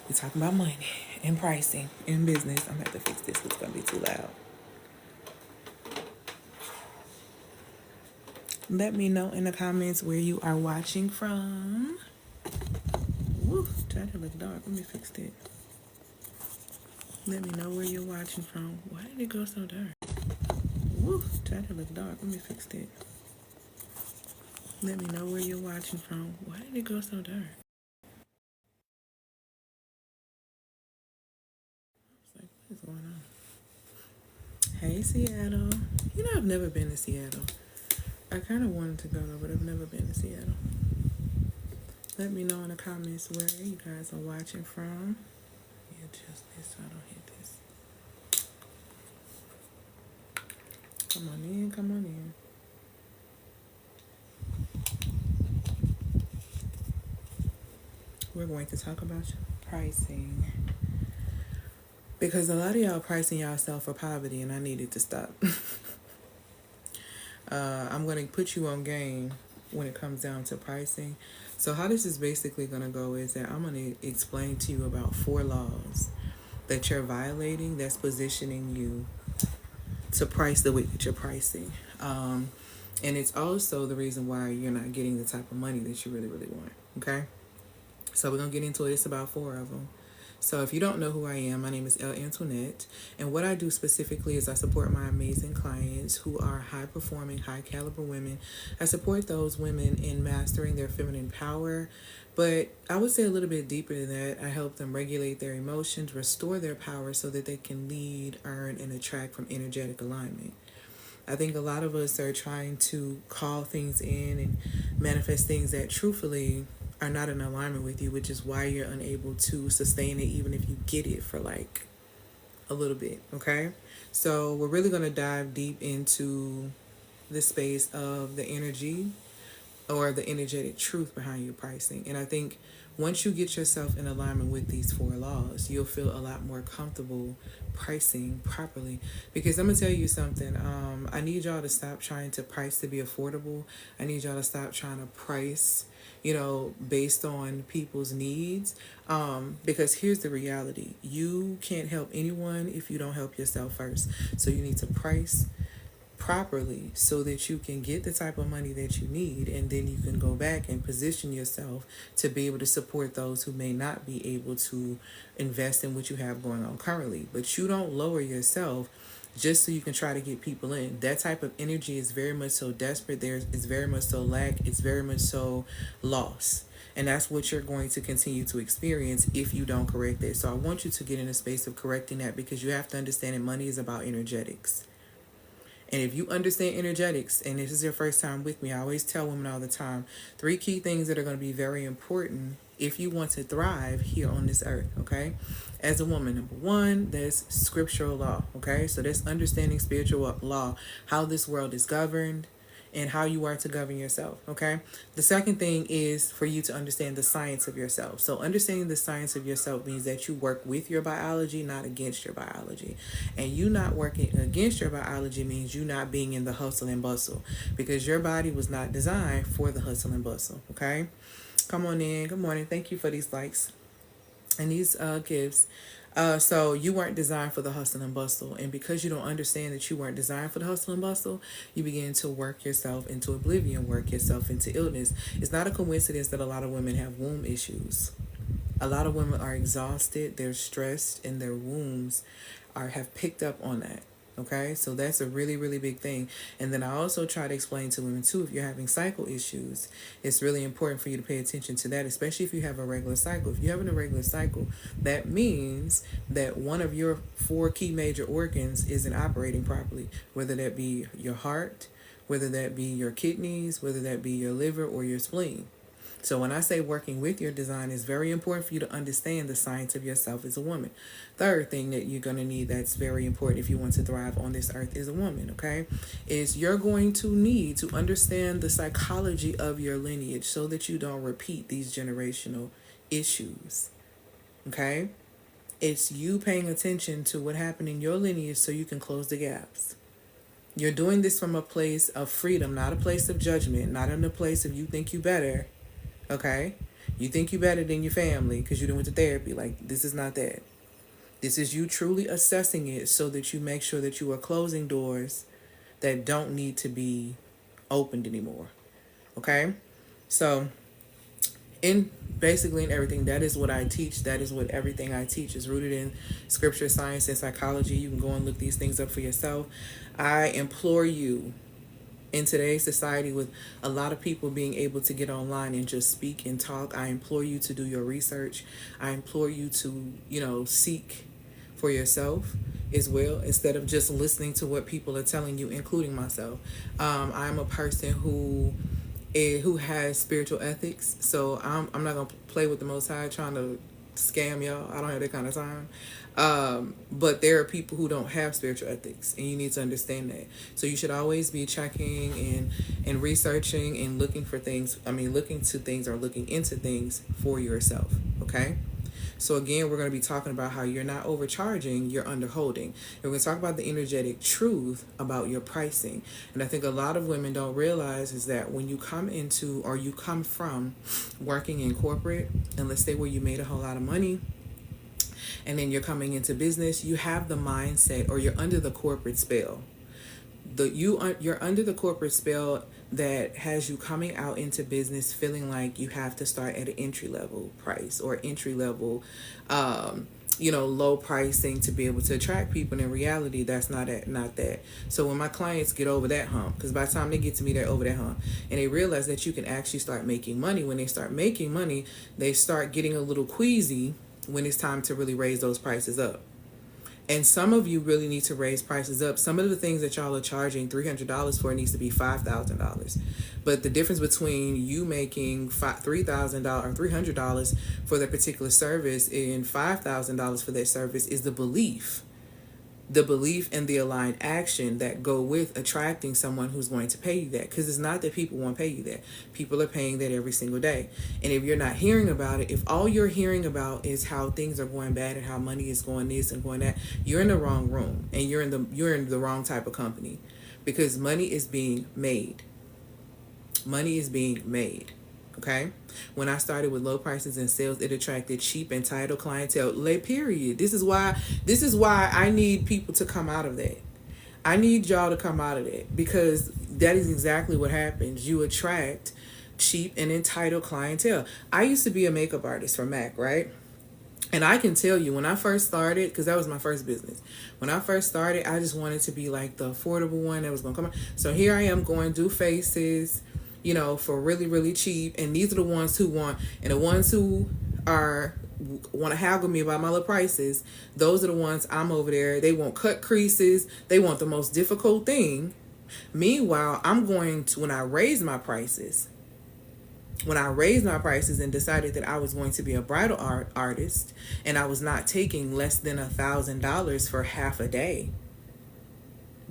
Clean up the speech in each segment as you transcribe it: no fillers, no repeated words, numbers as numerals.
We're talking about money and pricing and business. I'm going to have to fix this. It's going to be too loud. Let me know in the comments where you are watching from. Woo, trying to look dark. Let me fix that. Let me know where you're watching from. Why did it go so dark? Woo, trying to look dark. Let me fix that. Let me know where you're watching from. Why did it go so dark? It's like, what is going on? Hey, Seattle. You know, I've never been to Seattle. I kind of wanted to go though, but I've never been to Seattle. Let me know in the comments where you guys are watching from. Yeah, just this so I don't hit this. Come on in, come on in. We're going to talk about pricing. Because a lot of y'all pricing yourself for poverty and I need it to stop. I'm going to put you on game when it comes down to pricing. So how this is basically going to go is that I'm going to explain to you about 4 laws that you're violating that's positioning you to price the way that you're pricing. And it's also the reason why you're not getting the type of money that you really, really want. Okay? So we're going to get into it. It's about 4 of them. So if you don't know who I am, my name is Elle Antoinette. And what I do specifically is I support my amazing clients who are high-performing, high-caliber women. I support those women in mastering their feminine power. But I would say a little bit deeper than that. I help them regulate their emotions, restore their power so that they can lead, earn, and attract from energetic alignment. I think a lot of us are trying to call things in and manifest things that truthfully are not in alignment with you, which is why you're unable to sustain it even if you get it for like a little bit, okay? So we're really going to dive deep into the space of the energy or the energetic truth behind your pricing. And I think once you get yourself in alignment with these 4 laws, you'll feel a lot more comfortable pricing properly. Because I'm going to tell you something. I need y'all to stop trying to price to be affordable. I need y'all to stop trying to price, based on people's needs. Because here's the reality. You can't help anyone if you don't help yourself first. So you need to price properly so that you can get the type of money that you need, and then you can go back and position yourself to be able to support those who may not be able to invest in what you have going on currently. But you don't lower yourself just so you can try to get people in. That type of energy is very much so desperate. It's very much so lack. It's very much so loss. And that's what you're going to continue to experience if you don't correct it. So I want you to get in a space of correcting that, because you have to understand that money is about energetics. And if you understand energetics, and this is your first time with me, I always tell women all the time, 3 key things that are going to be very important if you want to thrive here on this earth, okay? As a woman, number 1, there's scriptural law, okay? So that's understanding spiritual law, how this world is governed, and how you are to govern yourself, okay? The second thing is for you to understand the science of yourself. So understanding the science of yourself means that you work with your biology, not against your biology. And you not working against your biology means you not being in the hustle and bustle, because your body was not designed for the hustle and bustle, okay? Come on in. Good morning. Thank you for these likes and these gifts. So you weren't designed for the hustle and bustle. And because you don't understand that you weren't designed for the hustle and bustle, you begin to work yourself into oblivion, work yourself into illness. It's not a coincidence that a lot of women have womb issues. A lot of women are exhausted, they're stressed, and their wombs have picked up on that. Okay, so that's a really, really big thing. And then I also try to explain to women too, if you're having cycle issues, it's really important for you to pay attention to that, especially if you have a regular cycle. If you're having a regular cycle, that means that one of your 4 key major organs isn't operating properly, whether that be your heart, whether that be your kidneys, whether that be your liver or your spleen. So when I say working with your design, it's very important for you to understand the science of yourself as a woman. Third thing that you're going to need that's very important if you want to thrive on this earth as a woman, okay, is you're going to need to understand the psychology of your lineage so that you don't repeat these generational issues, okay? It's you paying attention to what happened in your lineage so you can close the gaps. You're doing this from a place of freedom, not a place of judgment, not in a place of you think you better. Okay? You think you better than your family because you done went to therapy. Like, this is not that. This is you truly assessing it so that you make sure that you are closing doors that don't need to be opened anymore. Okay? So, in basically in everything, that is what I teach. That is what everything I teach is rooted in scripture, science, and psychology. You can go and look these things up for yourself. I implore you, in today's society with a lot of people being able to get online and just speak and talk, I implore you to do your research. I implore you to, seek for yourself as well, instead of just listening to what people are telling you, including myself. I'm a person who has spiritual ethics, so I'm not gonna play with the Most High trying to scam y'all. I don't have that kind of time. But there are people who don't have spiritual ethics, and you need to understand that. So you should always be checking and researching and looking for things. Looking to things or looking into things for yourself. Okay. So again, we're going to be talking about how you're not overcharging, you're underholding. And we're going to talk about the energetic truth about your pricing. And I think a lot of women don't realize is that when you come into or you come from working in corporate, and let's say where you made a whole lot of money, and then you're coming into business, you have the mindset, or you're under the corporate spell. You're under the corporate spell that has you coming out into business feeling like you have to start at an entry level price or entry level, low pricing to be able to attract people. And in reality, that's not that. So when my clients get over that hump, because by the time they get to me, they're over that hump, and they realize that you can actually start making money. When they start making money, they start getting a little queasy when it's time to really raise those prices up. And some of you really need to raise prices up. Some of the things that y'all are charging $300 for needs to be $5,000. But the difference between you making $3,000 or $300 for that particular service and $5,000 for that service is the belief. The belief and the aligned action that go with attracting someone who's going to pay you that. Because it's not that people won't pay you that. People are paying that every single day. And if you're not hearing about it, if all you're hearing about is how things are going bad and how money is going this and going that, you're in the wrong room, and you're in the wrong type of company, because money is being made. Money is being made. Okay? When I started with low prices and sales, it attracted cheap, entitled clientele. Period. This is why I need people to come out of that. I need y'all to come out of that, because that is exactly what happens. You attract cheap and entitled clientele. I used to be a makeup artist for MAC, right? And I can tell you, when I first started, because that was my first business, when I first started, I just wanted to be like the affordable one that was going to come out. So here I am going to do faces, for really, really cheap. And these are the ones who want, and the ones who want to haggle me about my little prices, those are the ones I'm over there. They want cut creases. They want the most difficult thing. Meanwhile, I'm going to, when I raise my prices and decided that I was going to be a bridal artist, and I was not taking less than $1,000 for half a day,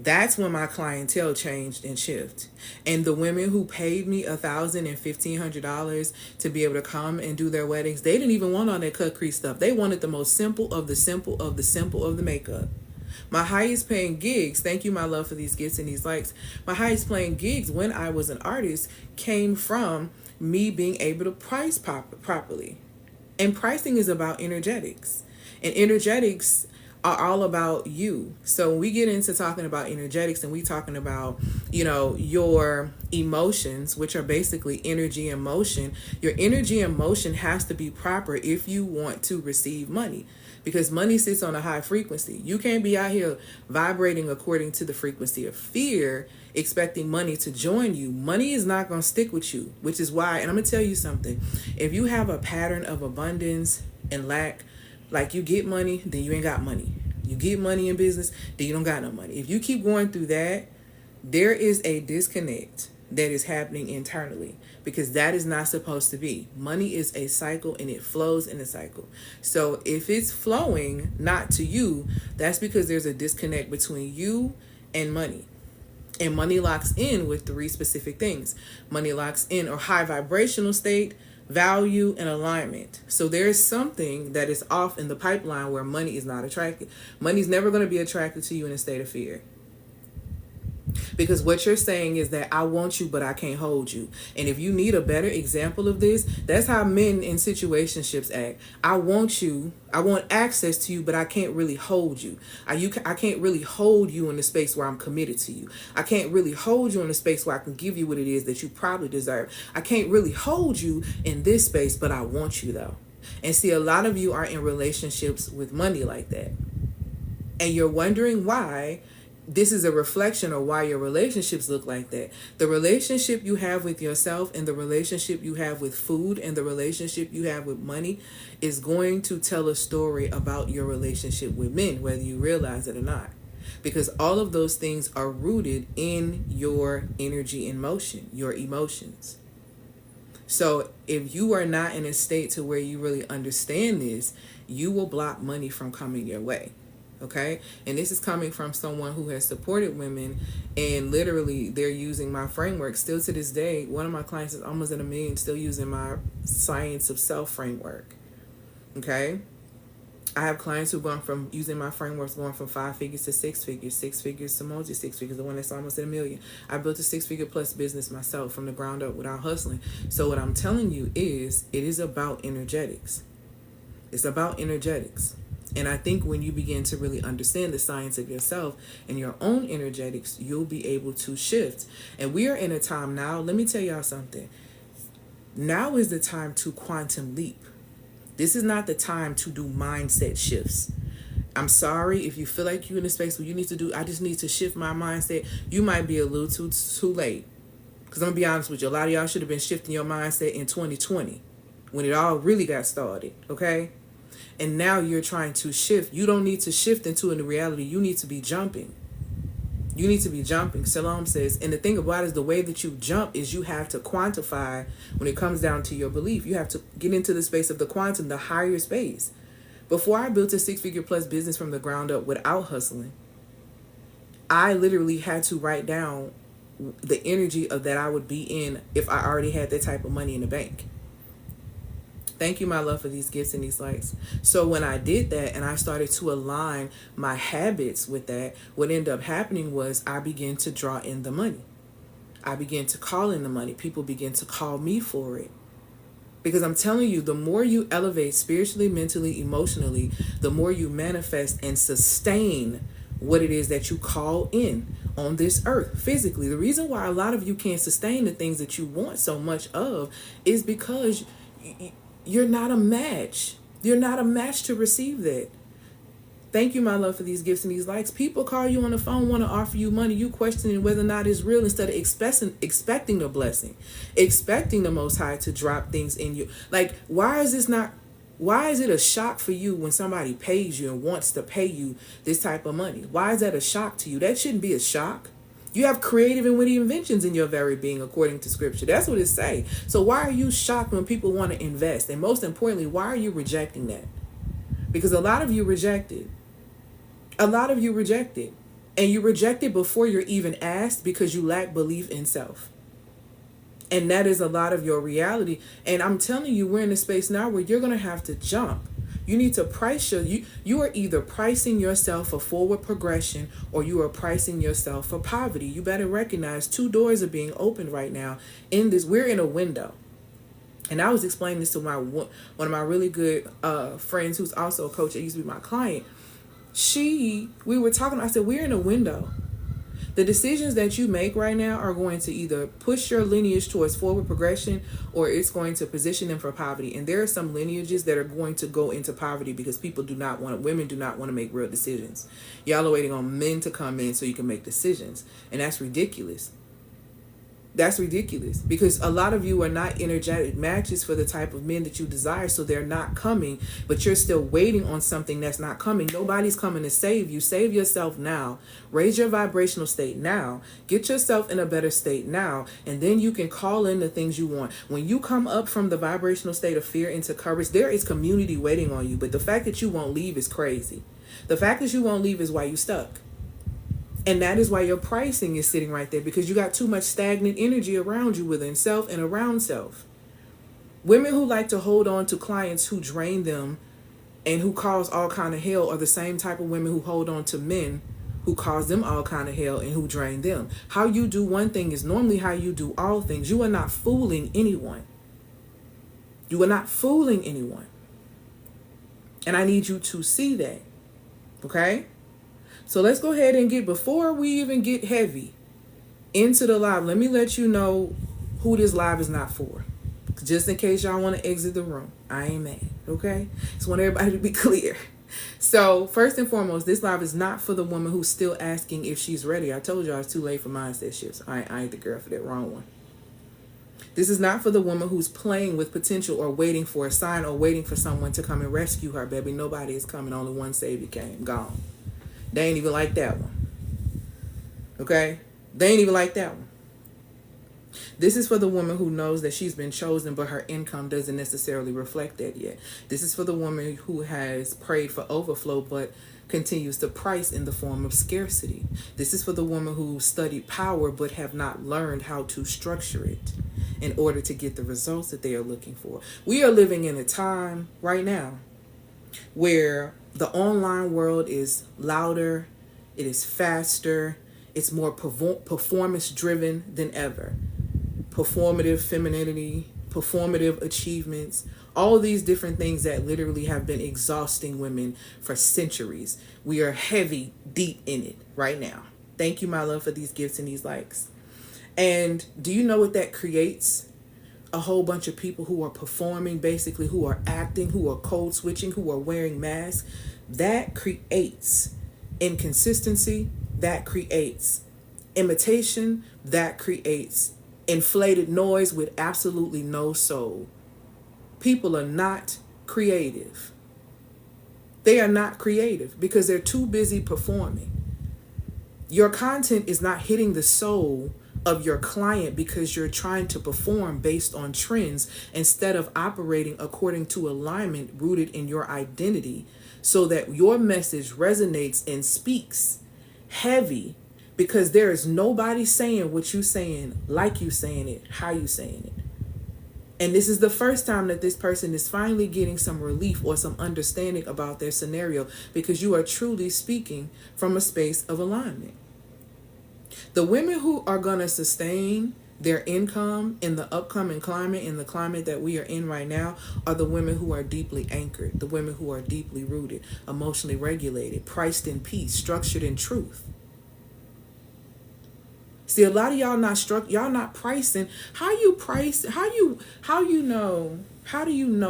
that's when my clientele changed and shifted. And the women who paid me $1,000 and $1,500 to be able to come and do their weddings, they didn't even want all that cut crease stuff. They wanted the most simple of the simple of the simple of the makeup. My highest paying gigs, thank you, my love, for these gifts and these likes. My highest paying gigs when I was an artist came from me being able to price properly. And pricing is about energetics. And energetics are all about you. So when we get into talking about energetics, and we talking about, your emotions, which are basically energy and motion, your energy and motion has to be proper if you want to receive money, because money sits on a high frequency. You can't be out here vibrating according to the frequency of fear, expecting money to join you. Money is not going to stick with you, which is why, and I'm going to tell you something, if you have a pattern of abundance and lack, like you get money, then you ain't got money. You get money in business, then you don't got no money. If you keep going through that, there is a disconnect that is happening internally, because that is not supposed to be. Money is a cycle, and it flows in a cycle. So if it's flowing not to you, that's because there's a disconnect between you and money. And money locks in with 3 specific things. Money locks in or high vibrational state, value, and alignment. So there's something that is off in the pipeline where money is not attracted. Money's never going to be attracted to you in a state of fear. Because what you're saying is that I want you, but I can't hold you. And if you need a better example of this, that's how men in situationships act. I want you, I want access to you, but I can't really hold you. I can't really hold you in the space where I'm committed to you. I can't really hold you in the space where I can give you what it is that you probably deserve. I can't really hold you in this space, but I want you though. And see, a lot of you are in relationships with money like that. And you're wondering why this is a reflection of why your relationships look like that. The relationship you have with yourself and the relationship you have with food and the relationship you have with money is going to tell a story about your relationship with men, whether you realize it or not. Because all of those things are rooted in your energy and motion, your emotions. So if you are not in a state to where you really understand this, you will block money from coming your way. Okay, and this is coming from someone who has supported women, and literally they're using my framework still to this day. One of my clients is almost at $1 million, still using my science of self framework. Okay, I have clients who've gone from using my frameworks, going from 5 figures to 6 figures, 6 figures to multi 6 figures, the one that's almost at $1 million. I built a 6-figure plus business myself from the ground up without hustling. So what I'm telling you is, it is about energetics. It's about energetics. And I think when you begin to really understand the science of yourself and your own energetics, you'll be able to shift. And we are in a time now, let me tell y'all something. Now is the time to quantum leap. This is not the time to do mindset shifts. I'm sorry if you feel like you're in a space where you need to do, I just need to shift my mindset. You might be a little too late. Because I'm going to be honest with you, a lot of y'all should have been shifting your mindset in 2020 when it all really got started, okay? And now you're trying to shift. You don't need to shift into a new reality. You need to be jumping. You need to be jumping. Salam says, and the thing about it is the way that you jump is you have to quantify when it comes down to your belief. You have to get into the space of the quantum, the higher space. Before I built a 6-figure plus business from the ground up without hustling, I literally had to write down the energy of that I would be in if I already had that type of money in the bank. Thank you, my love, for these gifts and these likes. So when I did that and I started to align my habits with that, what ended up happening was I began to draw in the money. I began to call in the money. People began to call me for it. Because I'm telling you, the more you elevate spiritually, mentally, emotionally, the more you manifest and sustain what it is that you call in on this earth physically. The reason why a lot of you can't sustain the things that you want so much of is because you're not a match. You're not a match to receive that. Thank you, my love, for these gifts and these likes. People call you on the phone, want to offer you money. You questioning whether or not it's real instead of expecting the blessing, expecting the Most High to drop things in you. Like, why is it a shock for you when somebody pays you and wants to pay you this type of money? Why is that a shock to you? That shouldn't be a shock. You have creative and witty inventions in your very being, according to scripture. That's what it say. So why are you shocked when people want to invest? And most importantly, why are you rejecting that? Because a lot of you rejected. A lot of you rejected. And you rejected before you're even asked because you lack belief in self. And that is a lot of your reality. And I'm telling you, we're in a space now where you're going to have to jump. You need to price you are either pricing yourself for forward progression or you are pricing yourself for poverty. You better recognize 2 doors are being opened right now in this. We're in a window. And I was explaining this to one of my really good friends who's also a coach that used to be my client. We were talking, I said, we're in a window. The decisions that you make right now are going to either push your lineage towards forward progression or it's going to position them for poverty. And there are some lineages that are going to go into poverty because women do not want to make real decisions. Y'all are waiting on men to come in so you can make decisions. And that's ridiculous. That's ridiculous because a lot of you are not energetic matches for the type of men that you desire, so they're not coming, but you're still waiting on something that's not coming. Nobody's coming to save you. Save yourself now. Raise your vibrational state now. Get yourself in a better state now, and then you can call in the things you want. When you come up from the vibrational state of fear into courage, there is community waiting on you, but the fact that you won't leave is crazy. The fact that you won't leave is why you're stuck. And that is why your pricing is sitting right there, because you got too much stagnant energy around you within self and around self. Women who like to hold on to clients who drain them and who cause all kind of hell are the same type of women who hold on to men who cause them all kind of hell and who drain them. How you do one thing is normally how you do all things. You are not fooling anyone. You are not fooling anyone. And I need you to see that. Okay? So let's go ahead and before we even get heavy into the live, let me let you know who this live is not for. Just in case y'all want to exit the room. I ain't mad. Okay? Just want everybody to be clear. So first and foremost, this live is not for the woman who's still asking if she's ready. I told y'all it's too late for mindset shifts. I ain't the girl for that. Wrong one. This is not for the woman who's playing with potential or waiting for a sign or waiting for someone to come and rescue her, baby. Nobody is coming. Only one Savior came. Gone. They ain't even like that one. Okay? They ain't even like that one. This is for the woman who knows that she's been chosen, but her income doesn't necessarily reflect that yet. This is for the woman who has prayed for overflow, but continues to price in the form of scarcity. This is for the woman who studied power, but have not learned how to structure it in order to get the results that they are looking for. We are living in a time right now where the online world is louder, it is faster, it's more performance driven than ever. Performative femininity, performative achievements, all these different things that literally have been exhausting women for centuries. We are heavy, deep in it right now. Thank you, my love, for these gifts and these likes. And do you know what that creates? A whole bunch of people who are performing, basically, who are acting, who are code switching, who are wearing masks. That creates inconsistency. That creates imitation. That creates inflated noise with absolutely no soul. People are not creative. They are not creative because they're too busy performing. Your content is not hitting the soul of your client because you're trying to perform based on trends instead of operating according to alignment rooted in your identity so that your message resonates and speaks heavy, because there is nobody saying what you saying, like you saying it, how you saying it. And this is the first time that this person is finally getting some relief or some understanding about their scenario, because you are truly speaking from a space of alignment. The women who are going to sustain their income in the upcoming climate, in the climate that we are in right now, are the women who are deeply anchored, the women who are deeply rooted, emotionally regulated, priced in peace, structured in truth. See, a lot of y'all y'all not pricing. How you price? How do you know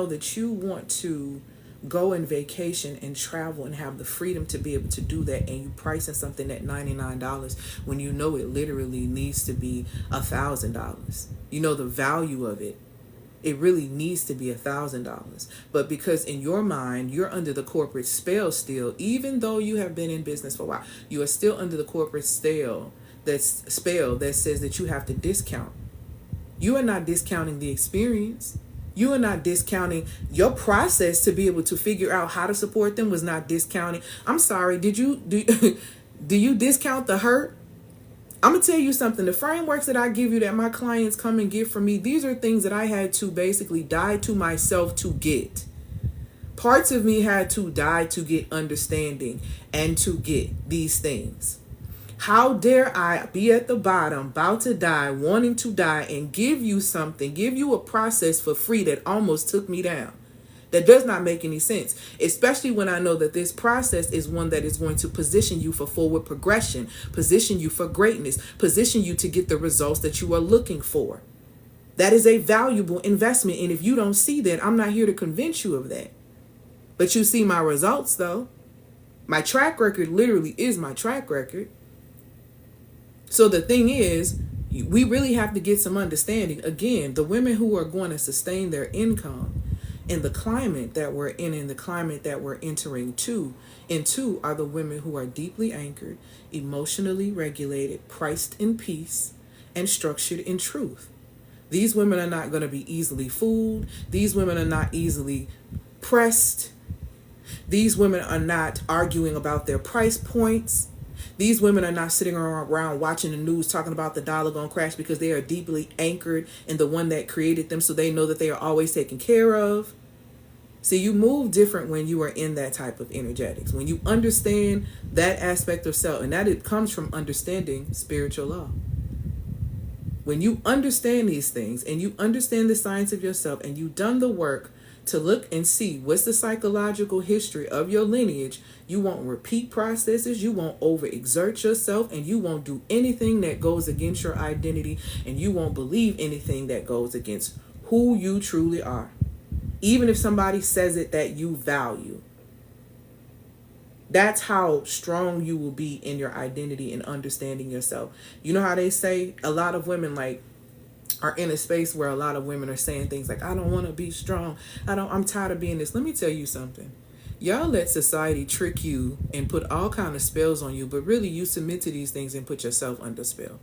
that you want to go on vacation and travel and have the freedom to be able to do that, and you pricing something at $99 when you know it literally needs to be $1,000? You know the value of it. It really needs to be $1,000. But because in your mind, you're under the corporate spell still, even though you have been in business for a while, you are still under the corporate spell that says that you have to discount. You are not discounting the experience. You are not discounting your process to be able to figure out how to support them. Was not discounting. I'm sorry. Do you discount the hurt? I'm going to tell you something. The frameworks that I give you that my clients come and get from me, these are things that I had to basically die to myself to get. Parts of me had to die to get understanding and to get these things. How dare I be at the bottom, about to die, wanting to die, and give you something, give you a process for free that almost took me down? That does not make any sense, especially when I know that this process is one that is going to position you for forward progression, position you for greatness, position you to get the results that you are looking for. That is a valuable investment, and if you don't see that, I'm not here to convince you of that. But you see my results, though. My track record literally is my track record. So the thing is, we really have to get some understanding. Again, the women who are going to sustain their income in the climate that we're in the climate that we're entering into, are the women who are deeply anchored, emotionally regulated, priced in peace, and structured in truth. These women are not going to be easily fooled. These women are not easily pressed. These women are not arguing about their price points. These women are not sitting around watching the news talking about the dollar going to crash, because they are deeply anchored in the one that created them, so they know that they are always taken care of. See, you move different when you are in that type of energetics. When you understand that aspect of self, and that it comes from understanding spiritual law. When you understand these things and you understand the science of yourself and you've done the work to look and see what's the psychological history of your lineage, you won't repeat processes, you won't overexert yourself, and you won't do anything that goes against your identity, and you won't believe anything that goes against who you truly are. Even if somebody says it that you value. That's how strong you will be in your identity and understanding yourself. You know how they say a lot of women like are in a space where a lot of women are saying things like, I don't want to be strong. I'm tired of being this. Let me tell you something. Y'all let society trick you and put all kind of spells on you, but really you submit to these things and put yourself under spell.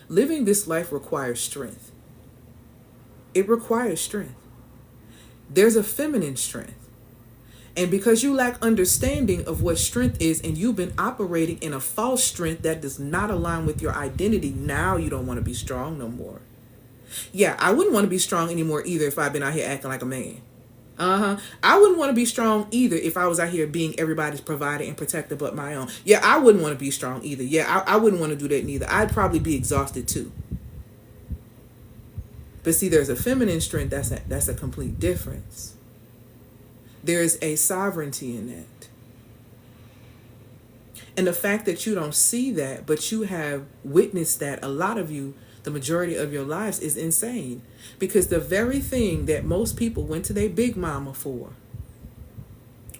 Living this life requires strength. It requires strength. There's a feminine strength. And because you lack understanding of what strength is and you've been operating in a false strength that does not align with your identity, now you don't want to be strong no more. Yeah, I wouldn't want to be strong anymore either if I've been out here acting like a man. I wouldn't want to be strong either if I was out here being everybody's provider and protector but my own. Yeah, I wouldn't want to be strong either. Yeah, I wouldn't want to do that neither. I'd probably be exhausted too. But see, there's a feminine strength that's a complete difference. There's a sovereignty in that. And the fact that you don't see that, but you have witnessed that, a lot of you, the majority of your lives, is insane. Because the very thing that most people went to their big mama for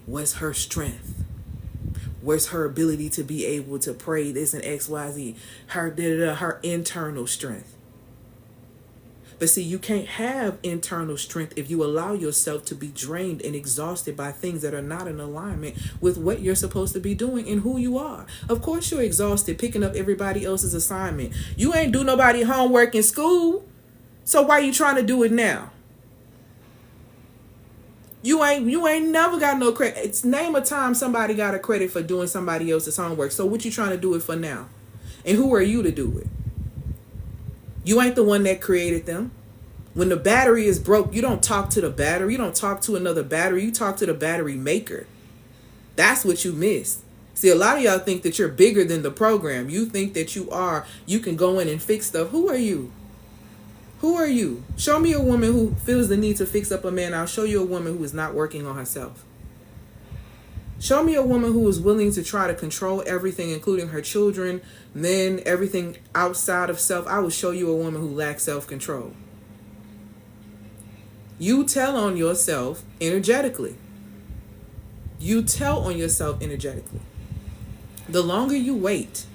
was her strength. Was her ability to be able to pray this and XYZ. Her internal strength. But see, you can't have internal strength if you allow yourself to be drained and exhausted by things that are not in alignment with what you're supposed to be doing and who you are. Of course you're exhausted picking up everybody else's assignment. You ain't do nobody homework in school. So why are you trying to do it now? You ain't never got no credit. It's name a time somebody got a credit for doing somebody else's homework. So what you trying to do it for now? And who are you to do it? You ain't the one that created them. When the battery is broke, you don't talk to the battery. You don't talk to another battery. You talk to the battery maker. That's what you missed. See, a lot of y'all think that you're bigger than the program. You think that you can go in and fix stuff. Who are you? Who are you? Show me a woman who feels the need to fix up a man. I'll show you a woman who is not working on herself. Show me a woman who is willing to try to control everything, including her children, men, everything outside of self. I will show you a woman who lacks self-control. You tell on yourself energetically. You tell on yourself energetically. The longer you wait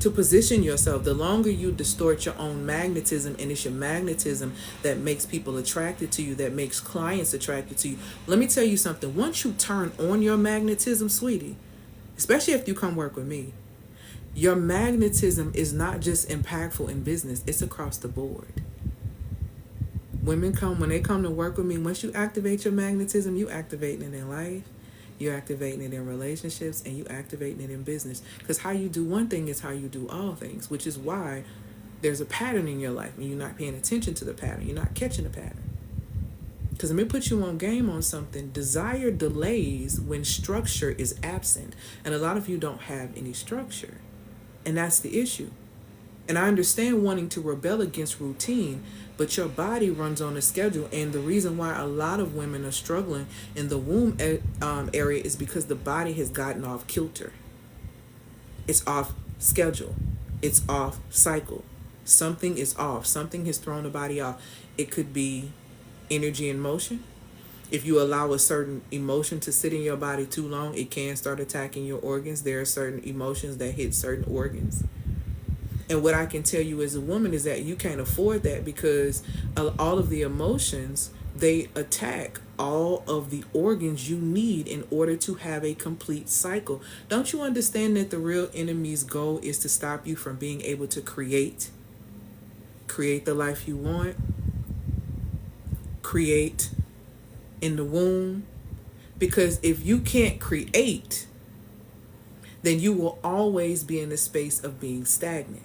to position yourself, the longer you distort your own magnetism, and it's your magnetism that makes people attracted to you, that makes clients attracted to you. Let me tell you something. Once you turn on your magnetism, sweetie, especially if you come work with me, your magnetism is not just impactful in business, it's across the board. When they come to work with me, once you activate your magnetism, you activating it in life. You're activating it in relationships, and you activating it in business. Because how you do one thing is how you do all things, which is why there's a pattern in your life and you're not paying attention to the pattern. You're not catching the pattern. Because let me put you on game on something. Desire delays when structure is absent. And a lot of you don't have any structure. And that's the issue. And I understand wanting to rebel against routine, but your body runs on a schedule. And the reason why a lot of women are struggling in the womb area is because the body has gotten off kilter. It's off schedule. It's off cycle. Something is off. Something has thrown the body off. It could be energy in motion. If you allow a certain emotion to sit in your body too long, it can start attacking your organs. There are certain emotions that hit certain organs. And what I can tell you as a woman is that you can't afford that, because all of the emotions, they attack all of the organs you need in order to have a complete cycle. Don't you understand that the real enemy's goal is to stop you from being able to create the life you want, create in the womb? Because if you can't create, then you will always be in the space of being stagnant.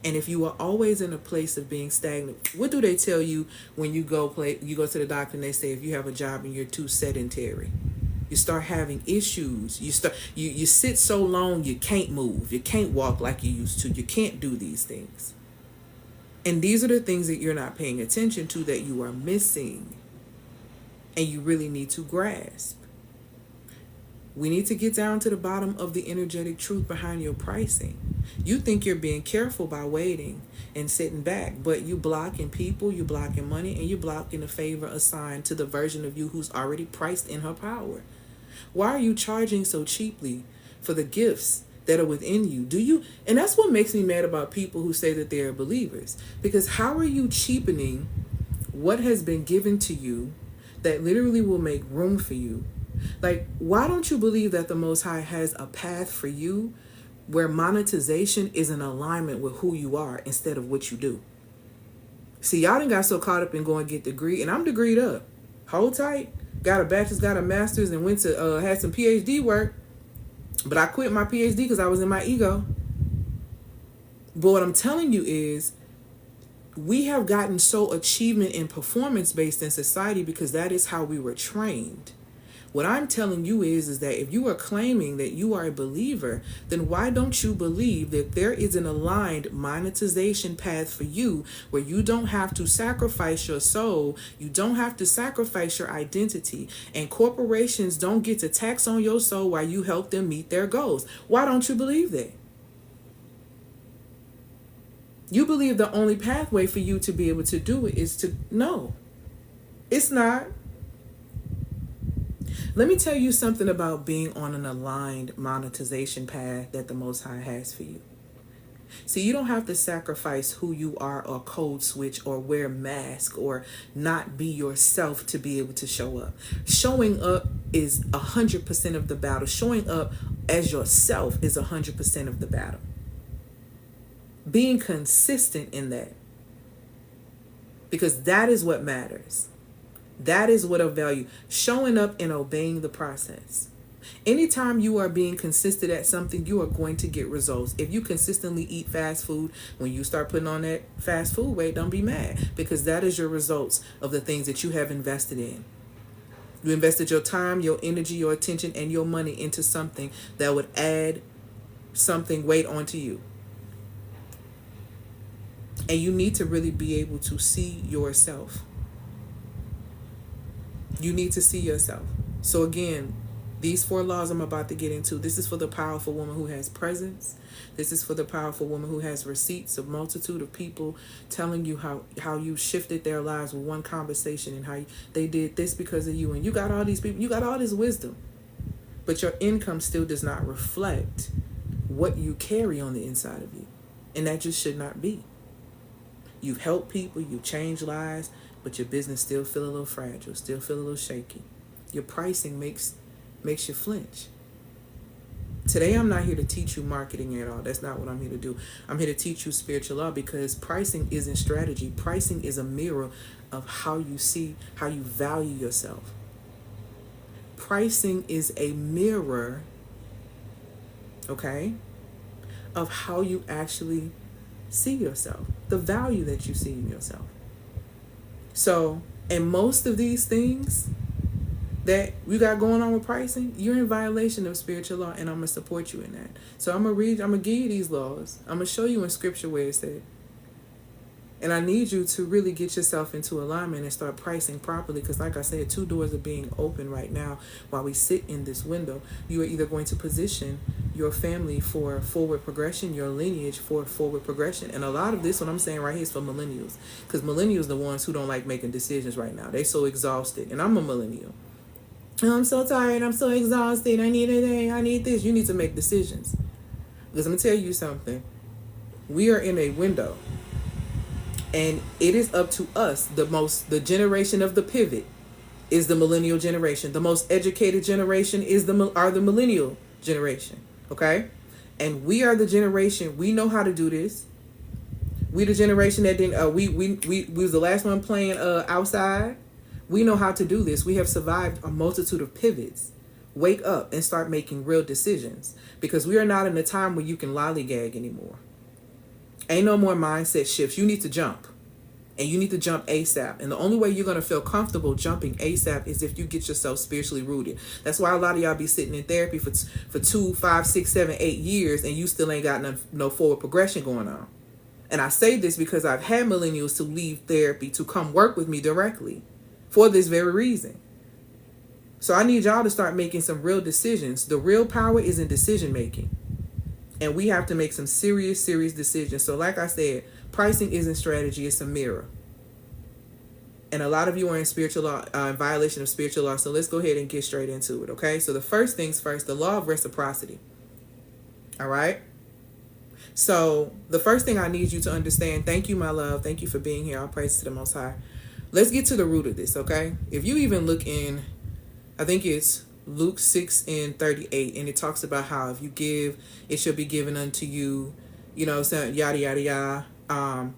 And if you are always in a place of being stagnant, what do they tell you when you go to the doctor and they say if you have a job and you're too sedentary? You start having issues. You sit so long you can't move. You can't walk like you used to. You can't do these things. And these are the things that you're not paying attention to that you are missing. And you really need to grasp. We need to get down to the bottom of the energetic truth behind your pricing. You think you're being careful by waiting and sitting back, but you blocking people, you blocking money, and you blocking the favor assigned to the version of you who's already priced in her power. Why are you charging so cheaply for the gifts that are within you? And that's what makes me mad about people who say that they are believers. Because how are you cheapening what has been given to you that literally will make room for you? Like, why don't you believe that the Most High has a path for you where monetization is in alignment with who you are instead of what you do? See, y'all done got so caught up in going to get degree, and I'm degreed up. Hold tight. Got a bachelor's, got a master's, and went to had some PhD work. But I quit my PhD because I was in my ego. But what I'm telling you is, we have gotten so achievement and performance based in society because that is how we were trained. What I'm telling you is that if you are claiming that you are a believer, then why don't you believe that there is an aligned monetization path for you where you don't have to sacrifice your soul, you don't have to sacrifice your identity, and corporations don't get to tax on your soul while you help them meet their goals? Why don't you believe that? You believe the only pathway for you to be able to do it is to... No, it's not. Let me tell you something about being on an aligned monetization path that the Most High has for you. See, you don't have to sacrifice who you are or code switch or wear mask or not be yourself to be able to show up. Showing up is 100% of the battle. Showing up as yourself is 100% of the battle. Being consistent in that. Because that is what matters. That is what of value. Showing up and obeying the process. Anytime you are being consistent at something, you are going to get results. If you consistently eat fast food, when you start putting on that fast food weight, don't be mad, because that is your results of the things that you have invested in. You invested your time, your energy, your attention, and your money into something that would add something weight onto you. And you need to really be able to see yourself. You need to see yourself. So again, these 4 laws I'm about to get into, this is for the powerful woman who has presence. This is for the powerful woman who has receipts, a multitude of people telling you how you shifted their lives with one conversation and how they did this because of you. And you got all these people, you got all this wisdom. But your income still does not reflect what you carry on the inside of you. And that just should not be. You've helped people, you've changed lives, but your business still feel a little fragile, still feel a little shaky. Your pricing makes you flinch. Today, I'm not here to teach you marketing at all. That's not what I'm here to do. I'm here to teach you spiritual law, because pricing isn't strategy. Pricing is a mirror of how you see, how you value yourself. Pricing is a mirror, okay, of how you actually see yourself, the value that you see in yourself. So, and most of these things that you got going on with pricing, you're in violation of spiritual law, and I'm going to support you in that. So I'm going to give you these laws. I'm going to show you in scripture where it said. And I need you to really get yourself into alignment and start pricing properly, because like I said, 2 doors are being open right now while we sit in this window. You are either going to position your family for forward progression, your lineage for forward progression. And a lot of this, what I'm saying right here, is for millennials, because millennials are the ones who don't like making decisions right now. They're so exhausted. And I'm a millennial. I'm so tired. I'm so exhausted. I need a day. I need this. You need to make decisions. Because I'm going to tell you something. We are in a window. And it is up to us. The generation of the pivot is the millennial generation. The most educated generation are the millennial generation. Okay? And we are the generation, we know how to do this. We the generation that didn't we was the last one playing outside. We know how to do this. We have survived a multitude of pivots. Wake up and start making real decisions, because we are not in a time where you can lollygag anymore. Ain't no more mindset shifts. You need to jump. And you need to jump ASAP. And the only way you're going to feel comfortable jumping ASAP is if you get yourself spiritually rooted. That's why a lot of y'all be sitting in therapy for 2, 5, 6, 7, 8 years and you still ain't got no forward progression going on. And I say this because I've had millennials to leave therapy to come work with me directly for this very reason. So I need y'all to start making some real decisions. The real power is in decision making. And we have to make some serious decisions. So like I said, pricing isn't strategy, it's a mirror. And a lot of you are in spiritual law, in violation of spiritual law. So let's go ahead and get straight into it, okay? So the first things first, the law of reciprocity. All right? So the first thing I need you to understand, thank you, my love. Thank you for being here. All praise to the Most High. Let's get to the root of this, okay? If you even look in, I think it's Luke 6:38, and it talks about how if you give, it shall be given unto you, so yada, yada, yada.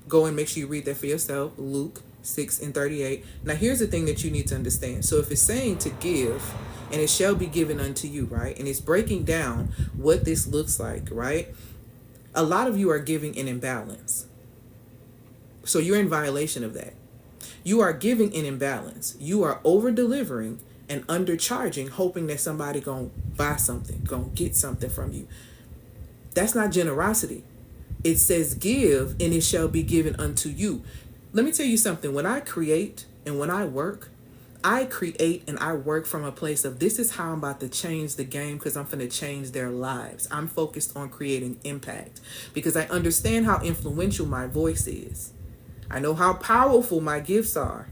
Go and make sure you read that for yourself, Luke 6:38. Now, here's the thing that you need to understand. So if it's saying to give, and it shall be given unto you, right? And it's breaking down what this looks like, right? A lot of you are giving in imbalance. So you're in violation of that. You are giving in imbalance. You are over-delivering and undercharging, hoping that somebody gonna buy something, gonna get something from you. That's not generosity. It says give and it shall be given unto you. Let me tell you something. When I create and when I work, I create and I work from a place of this is how I'm about to change the game because I'm going to change their lives. I'm focused on creating impact because I understand how influential my voice is. I know how powerful my gifts are.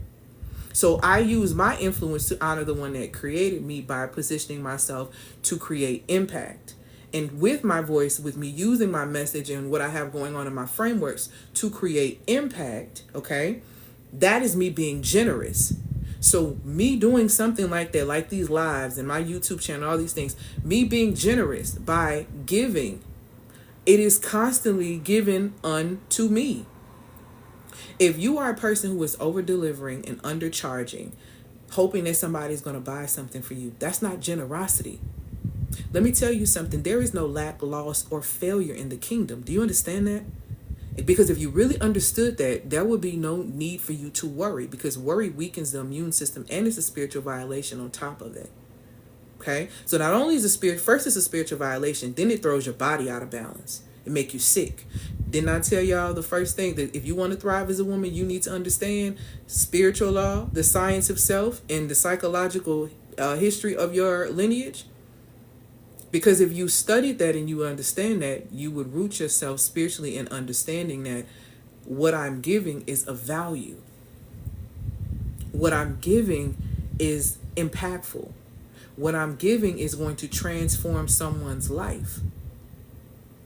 So I use my influence to honor the one that created me by positioning myself to create impact. And with my voice, with me using my message and what I have going on in my frameworks to create impact, okay, that is me being generous. So me doing something like that, like these lives and my YouTube channel, all these things, me being generous by giving, it is constantly given unto me. If you are a person who is over-delivering and undercharging, hoping that somebody's going to buy something for you, that's not generosity. Let me tell you something. There is no lack, loss, or failure in the kingdom. Do you understand that? Because if you really understood that, there would be no need for you to worry because worry weakens the immune system and it's a spiritual violation on top of it. Okay? So not only is first it's a spiritual violation, then it throws your body out of balance. It make you sick. Didn't I tell y'all the first thing that if you want to thrive as a woman, you need to understand spiritual law, the science of self, and the psychological history of your lineage? Because if you studied that and you understand that, you would root yourself spiritually in understanding that what I'm giving is of value. What I'm giving is impactful. What I'm giving is going to transform someone's life.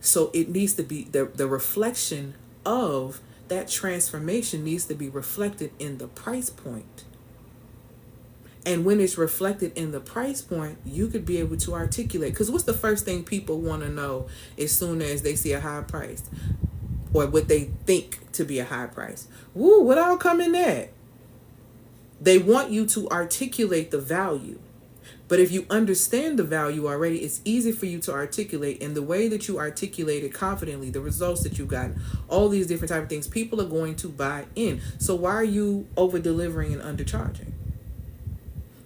So it needs to be the reflection of that transformation needs to be reflected in the price point. And when it's reflected in the price point, you could be able to articulate. Because what's the first thing people want to know as soon as they see a high price? Or what they think to be a high price? Woo, what all come in that? They want you to articulate the value. But if you understand the value already, it's easy for you to articulate. And the way that you articulate it confidently, the results that you got, all these different type of things, people are going to buy in. So why are you over-delivering and undercharging?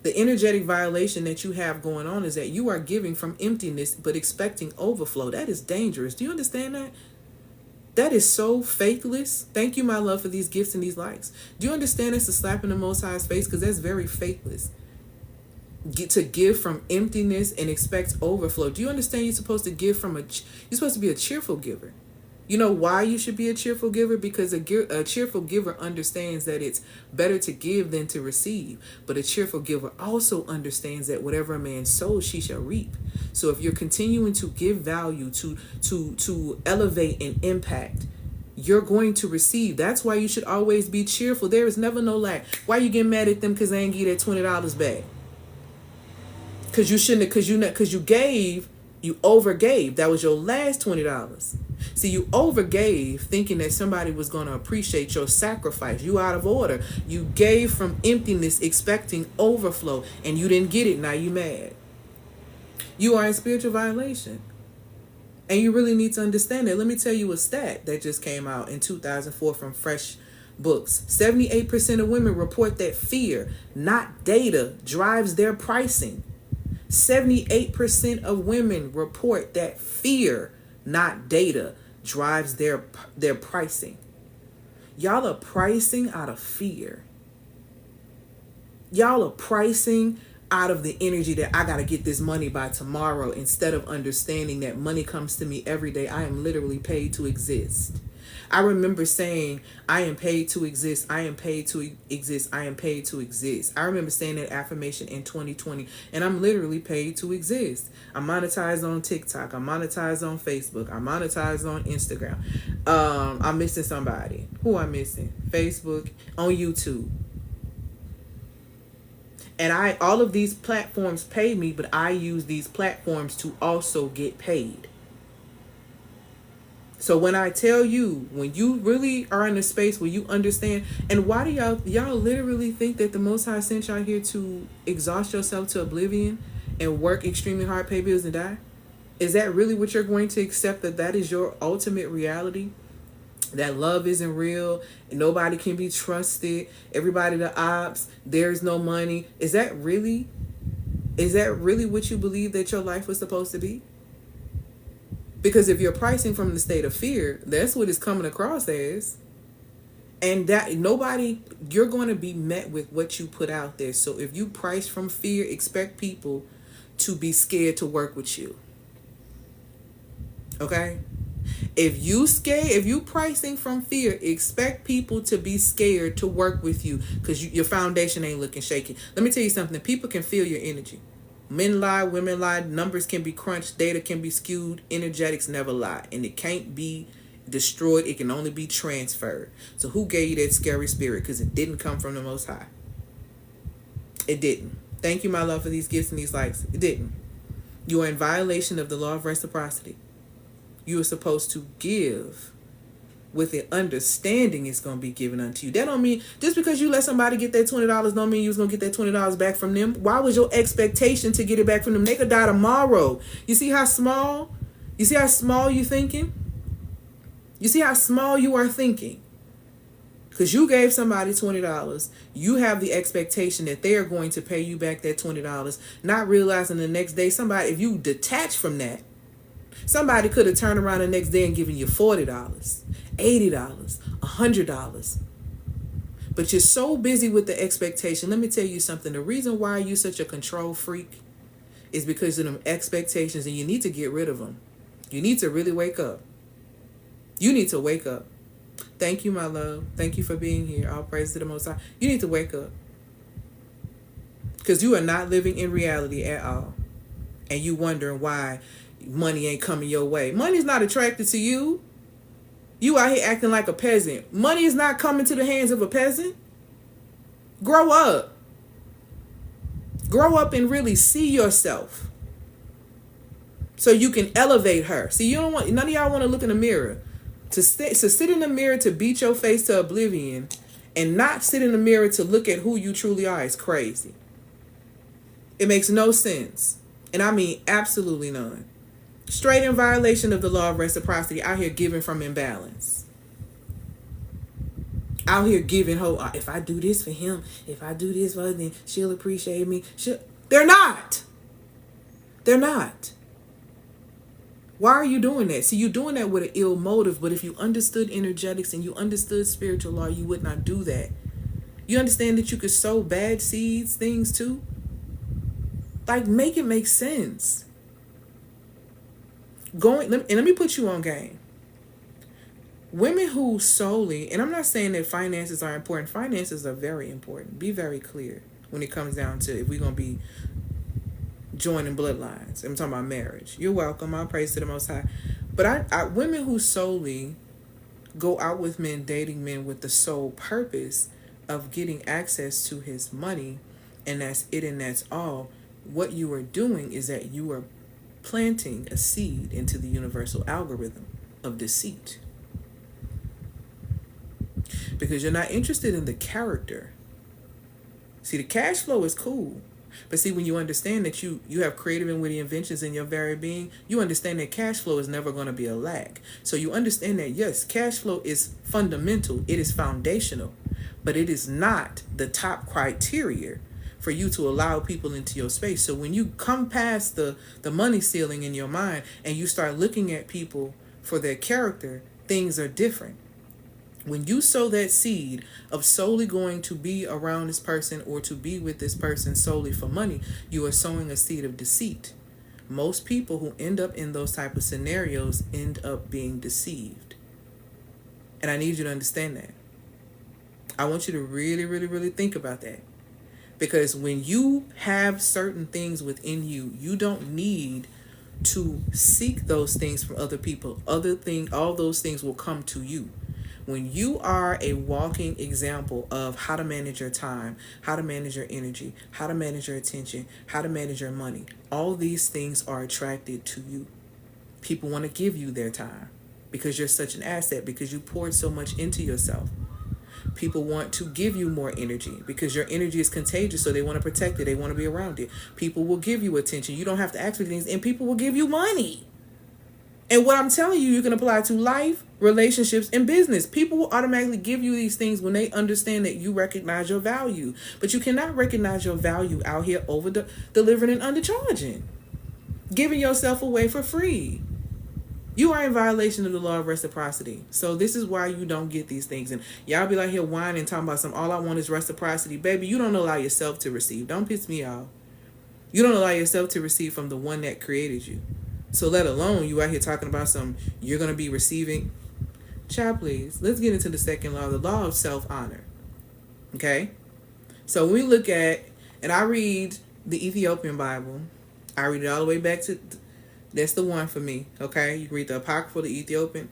The energetic violation that you have going on is that you are giving from emptiness but expecting overflow. That is dangerous. Do you understand that? That is so faithless. Thank you, my love, for these gifts and these likes. Do you understand it's a slap in the Most High's face? Because that's very faithless. To give from emptiness and expect overflow. Do you understand you're supposed to give from you're supposed to be a cheerful giver? You know why you should be a cheerful giver? Because a cheerful giver understands that it's better to give than to receive. But a cheerful giver also understands that whatever a man sows, she shall reap. So if you're continuing to give value, to elevate and impact, you're going to receive. That's why you should always be cheerful. There is never no lack. Why you getting mad at them because they ain't give that $20 back? Because you shouldn't, because you gave, you overgave. That was your last $20. See, you overgave thinking that somebody was going to appreciate your sacrifice. You out of order. You gave from emptiness expecting overflow and you didn't get it. Now you mad. You are in spiritual violation. And you really need to understand that. Let me tell you a stat that just came out in 2004 from Fresh Books. 78% of women report that fear, not data, drives their pricing. 78% of women report that fear, not data, drives their pricing. Y'all are pricing out of fear. Y'all are pricing out of the energy that I got to get this money by tomorrow, instead of understanding that money comes to me every day. I am literally paid to exist. I remember saying, I am paid to exist. I am paid to exist. I am paid to exist. I remember saying that affirmation in 2020, and I'm literally paid to exist. I'm monetized on TikTok. I'm monetized on Facebook. I'm monetized on Instagram. I'm missing somebody. Who I'm missing? Facebook, on YouTube. And all of these platforms pay me, but I use these platforms to also get paid. So when I tell you, when you really are in a space where you understand, and why do y'all literally think that the Most High sent y'all here to exhaust yourself to oblivion and work extremely hard, pay bills, and die? Is that really what you're going to accept, that is your ultimate reality? That love isn't real, and nobody can be trusted, everybody the ops, there's no money. Is that really what you believe that your life was supposed to be? Because if you're pricing from the state of fear, that's what it's coming across as. And that you're going to be met with what you put out there. So if you price from fear, expect people to be scared to work with you. Okay? If you pricing from fear, expect people to be scared to work with you, because your foundation ain't looking shaky. Let me tell you something. People can feel your energy. Men lie, women lie, numbers can be crunched, data can be skewed, energetics never lie, and it can't be destroyed. It can only be transferred. So who gave you that scary spirit? Because it didn't come from the Most High. It didn't. Thank you, my love, for these gifts and these likes. It didn't. You are in violation of the law of reciprocity. You are supposed to give with the understanding it's going to be given unto you. That don't mean, just because you let somebody get that $20 don't mean you was going to get that $20 back from them. Why was your expectation to get it back from them? They could die tomorrow. You see how small you thinking? You see how small you are thinking? Because you gave somebody $20. You have the expectation that they are going to pay you back that $20, not realizing the next day, if you detach from that, somebody could have turned around the next day and given you $40, $80, $100. But you're so busy with the expectation. Let me tell you something. The reason why you're such a control freak is because of them expectations, and you need to get rid of them. You need to really wake up. You need to wake up. Thank you, my love. Thank you for being here. All praise to the Most High. You need to wake up. Because you are not living in reality at all. And you wondering why money ain't coming your way. Money's not attracted to you. You out here acting like a peasant. Money is not coming to the hands of a peasant. Grow up. Grow up and really see yourself, so you can elevate her. See, none of y'all want to look in the mirror. To sit in the mirror to beat your face to oblivion and not sit in the mirror to look at who you truly are is crazy. It makes no sense. And I mean absolutely none. Straight in violation of the law of reciprocity, out here giving from imbalance. Out here giving hope. If I do this for him, if I do this for her, then she'll appreciate me. They're not. They're not. Why are you doing that? See, you're doing that with an ill motive, but if you understood energetics and you understood spiritual law, you would not do that. You understand that you could sow bad seeds, things too? Like, make it make sense. Let me put you on game. Women who solely, and I'm not saying that finances are important. Finances are very important. Be very clear when it comes down to if we're going to be joining bloodlines. I'm talking about marriage. You're welcome. I'll praise to the Most High. But women who solely go out with men, dating men with the sole purpose of getting access to his money, and that's it and that's all, what you are doing is that you are planting a seed into the universal algorithm of deceit. Because you're not interested in the character. See, the cash flow is cool. But see, when you understand that you have creative and witty inventions in your very being, you understand that cash flow is never going to be a lack. So you understand that, yes, cash flow is fundamental, it is foundational, but it is not the top criteria for you to allow people into your space. So when you come past the money ceiling in your mind and you start looking at people for their character, things are different. When you sow that seed of solely going to be around this person or to be with this person solely for money, you are sowing a seed of deceit. Most people who end up in those type of scenarios end up being deceived. And I need you to understand that. I want you to really, really, really think about that. Because when you have certain things within you, you don't need to seek those things from other people. All those things will come to you. When you are a walking example of how to manage your time, how to manage your energy, how to manage your attention, how to manage your money, all these things are attracted to you. People want to give you their time because you're such an asset, because you poured so much into yourself. People want to give you more energy because your energy is contagious, so they want to protect it. They want to be around it. People will give you attention. You don't have to ask for things, and people will give you money. And what I'm telling you, you can apply to life, relationships, and business. People will automatically give you these things when they understand that you recognize your value. But you cannot recognize your value out here delivering and undercharging, giving yourself away for free. You are in violation of the law of reciprocity. So this is why you don't get these things. And y'all be like here whining, talking about all I want is reciprocity. Baby, you don't allow yourself to receive. Don't piss me off. You don't allow yourself to receive from the one that created you. So let alone you out here talking about you're going to be receiving. Child, please. Let's get into the second law, the law of self-honor. Okay? So when we look at, and I read the Ethiopian Bible. I read it all the way back to, that's the one for me. Okay? You can read the Apocryphal, the Ethiopian.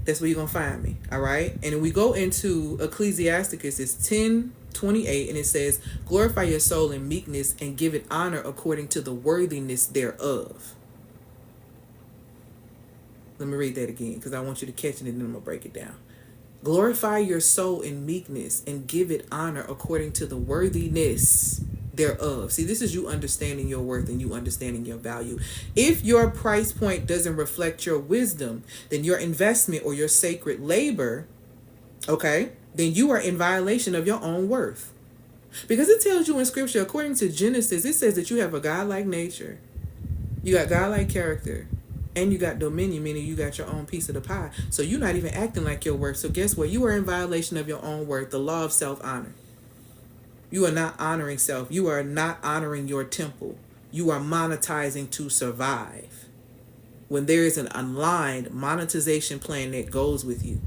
That's where you're going to find me. All right? And then we go into Ecclesiasticus. It's 10:28, and it says, glorify your soul in meekness and give it honor according to the worthiness thereof. Let me read that again because I want you to catch it and then I'm going to break it down. Glorify your soul in meekness and give it honor according to the worthiness thereof. See, this is you understanding your worth and you understanding your value. If your price point doesn't reflect your wisdom, then your investment or your sacred labor, okay, then you are in violation of your own worth. Because it tells you in scripture, according to Genesis, it says that you have a godlike nature. You got godlike character. And you got dominion, meaning you got your own piece of the pie. So you're not even acting like your worth. So guess what? You are in violation of your own worth, the law of self-honor. You are not honoring self. You are not honoring your temple. You are monetizing to survive. When there is an aligned monetization plan that goes with you.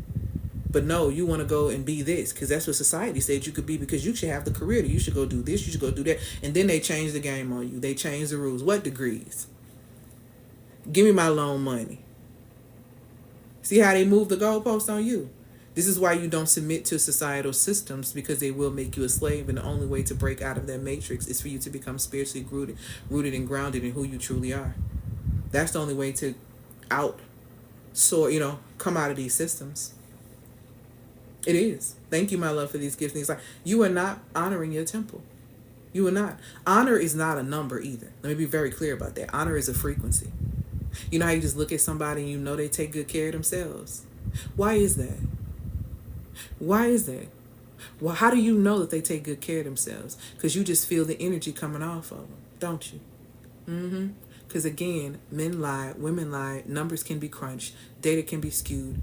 But no, you want to go and be this because that's what society said you could be because you should have the career. You should go do this. You should go do that. And then they change the game on you. They change the rules. What degrees? Give me my loan money. See how they move the goalpost on you? This is why you don't submit to societal systems because they will make you a slave. And the only way to break out of that matrix is for you to become spiritually rooted and grounded in who you truly are. That's the only way to come out of these systems. It is. Thank you, my love, for these gifts. Like you are not honoring your temple. You are not. Honor is not a number either. Let me be very clear about that. Honor is a frequency. You know how you just look at somebody and you know they take good care of themselves? Why is that? Why is that? Well, how do you know that they take good care of themselves? Because you just feel the energy coming off of them, don't you? Because again, men lie, women lie, numbers can be crunched, data can be skewed,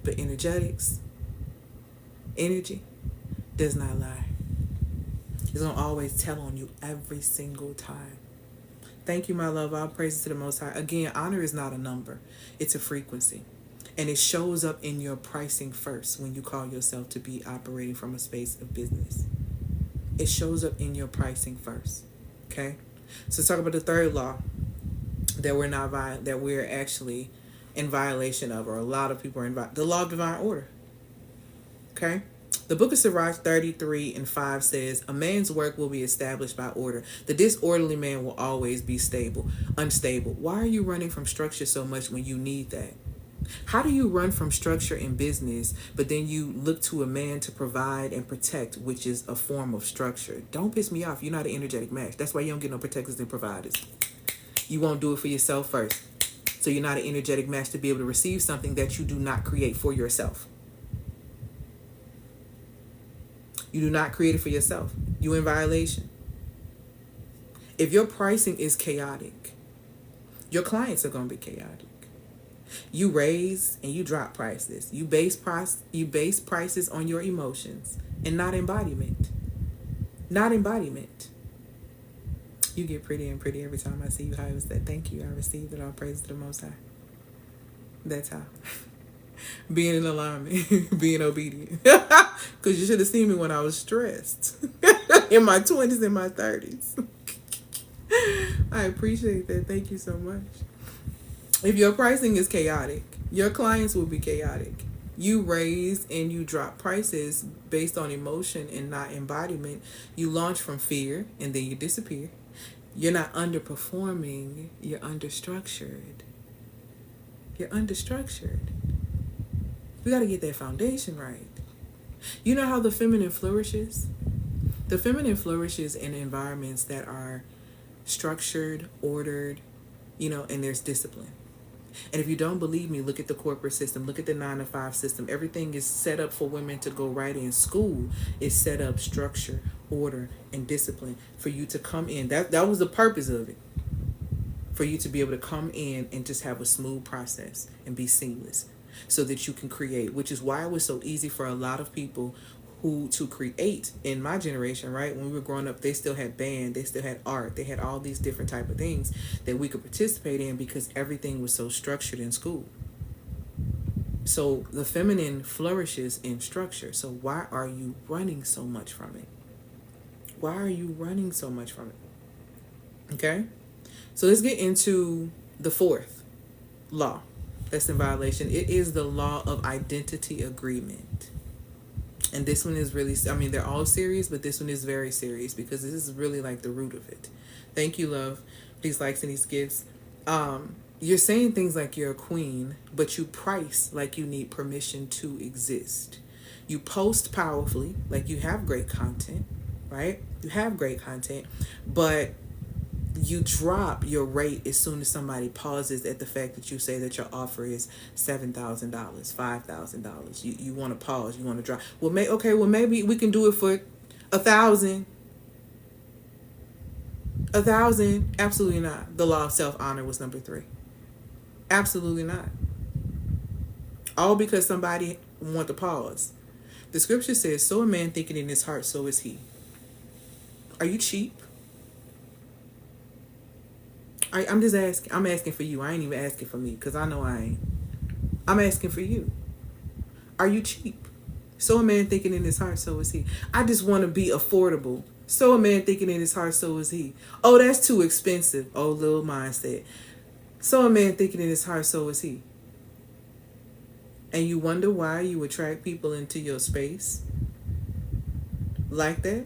but energy does not lie. It's going to always tell on you every single time. Thank you, my love. All praises to the Most High. Again, honor is not a number. It's a frequency. And it shows up in your pricing first when you call yourself to be operating from a space of business. It shows up in your pricing first. Okay? So let's talk about the third law that we're actually in violation of, or a lot of people are in the law of divine order. Okay? The book of Sirach 33:5 says, a man's work will be established by order. The disorderly man will always be unstable. Why are you running from structure so much when you need that? How do you run from structure in business, but then you look to a man to provide and protect, which is a form of structure? Don't piss me off. You're not an energetic match. That's why you don't get no protectors and providers. You won't do it for yourself first. So you're not an energetic match to be able to receive something that you do not create for yourself. You do not create it for yourself. You in violation. If your pricing is chaotic, your clients are going to be chaotic. You raise and you drop prices. You base prices on your emotions and not embodiment. Not embodiment. You get pretty and pretty every time I see you. How was that? Thank you. I received it. All praise to the Most High. That's how. Being in alignment. Being obedient. Because you should have seen me when I was stressed. In my 20s and my 30s. I appreciate that. Thank you so much. If your pricing is chaotic, your clients will be chaotic. You raise and you drop prices based on emotion and not embodiment. You launch from fear and then you disappear. You're not underperforming. You're understructured. You're understructured. We got to get that foundation right. You know how the feminine flourishes? The feminine flourishes in environments that are structured, ordered, and there's discipline. And if you don't believe me, look at the corporate system. Look at the 9-to-5 system. Everything is set up for women to go right in. School is set up, structure, order, and discipline for you to come in. That was the purpose of it. For you to be able to come in and just have a smooth process and be seamless so that you can create, which is why it was so easy for a lot of people to create in my generation, right? When we were growing up, they still had band, they still had art, they had all these different type of things that we could participate in because everything was so structured in school. So the feminine flourishes in structure. So why are you running so much from it? Why are you running so much from it? Okay? So let's get into the fourth law that's in violation. It is the law of identity agreement. And this one is really, they're all serious, but this one is very serious because this is really like the root of it. Thank you, love. Please likes and these gifts. You're saying things like you're a queen, but you price like you need permission to exist. You post powerfully, like you have great content, right? You have great content, but you drop your rate as soon as somebody pauses at the fact that you say that your offer is $7,000, $5,000. You want to pause. You want to drop. Well, maybe we can do it for 1,000. 1,000? Absolutely not. The law of self-honor was number 3. Absolutely not. All because somebody want to pause. The scripture says, "So a man thinking in his heart, so is he." Are you cheap? I'm just asking. I'm asking for you. I ain't even asking for me because I know I ain't. I'm asking for you. Are you cheap? So a man thinking in his heart, so is he. I just want to be affordable. So a man thinking in his heart, so is he. Oh, that's too expensive. Oh, little mindset. So a man thinking in his heart, so is he. And you wonder why you attract people into your space like that?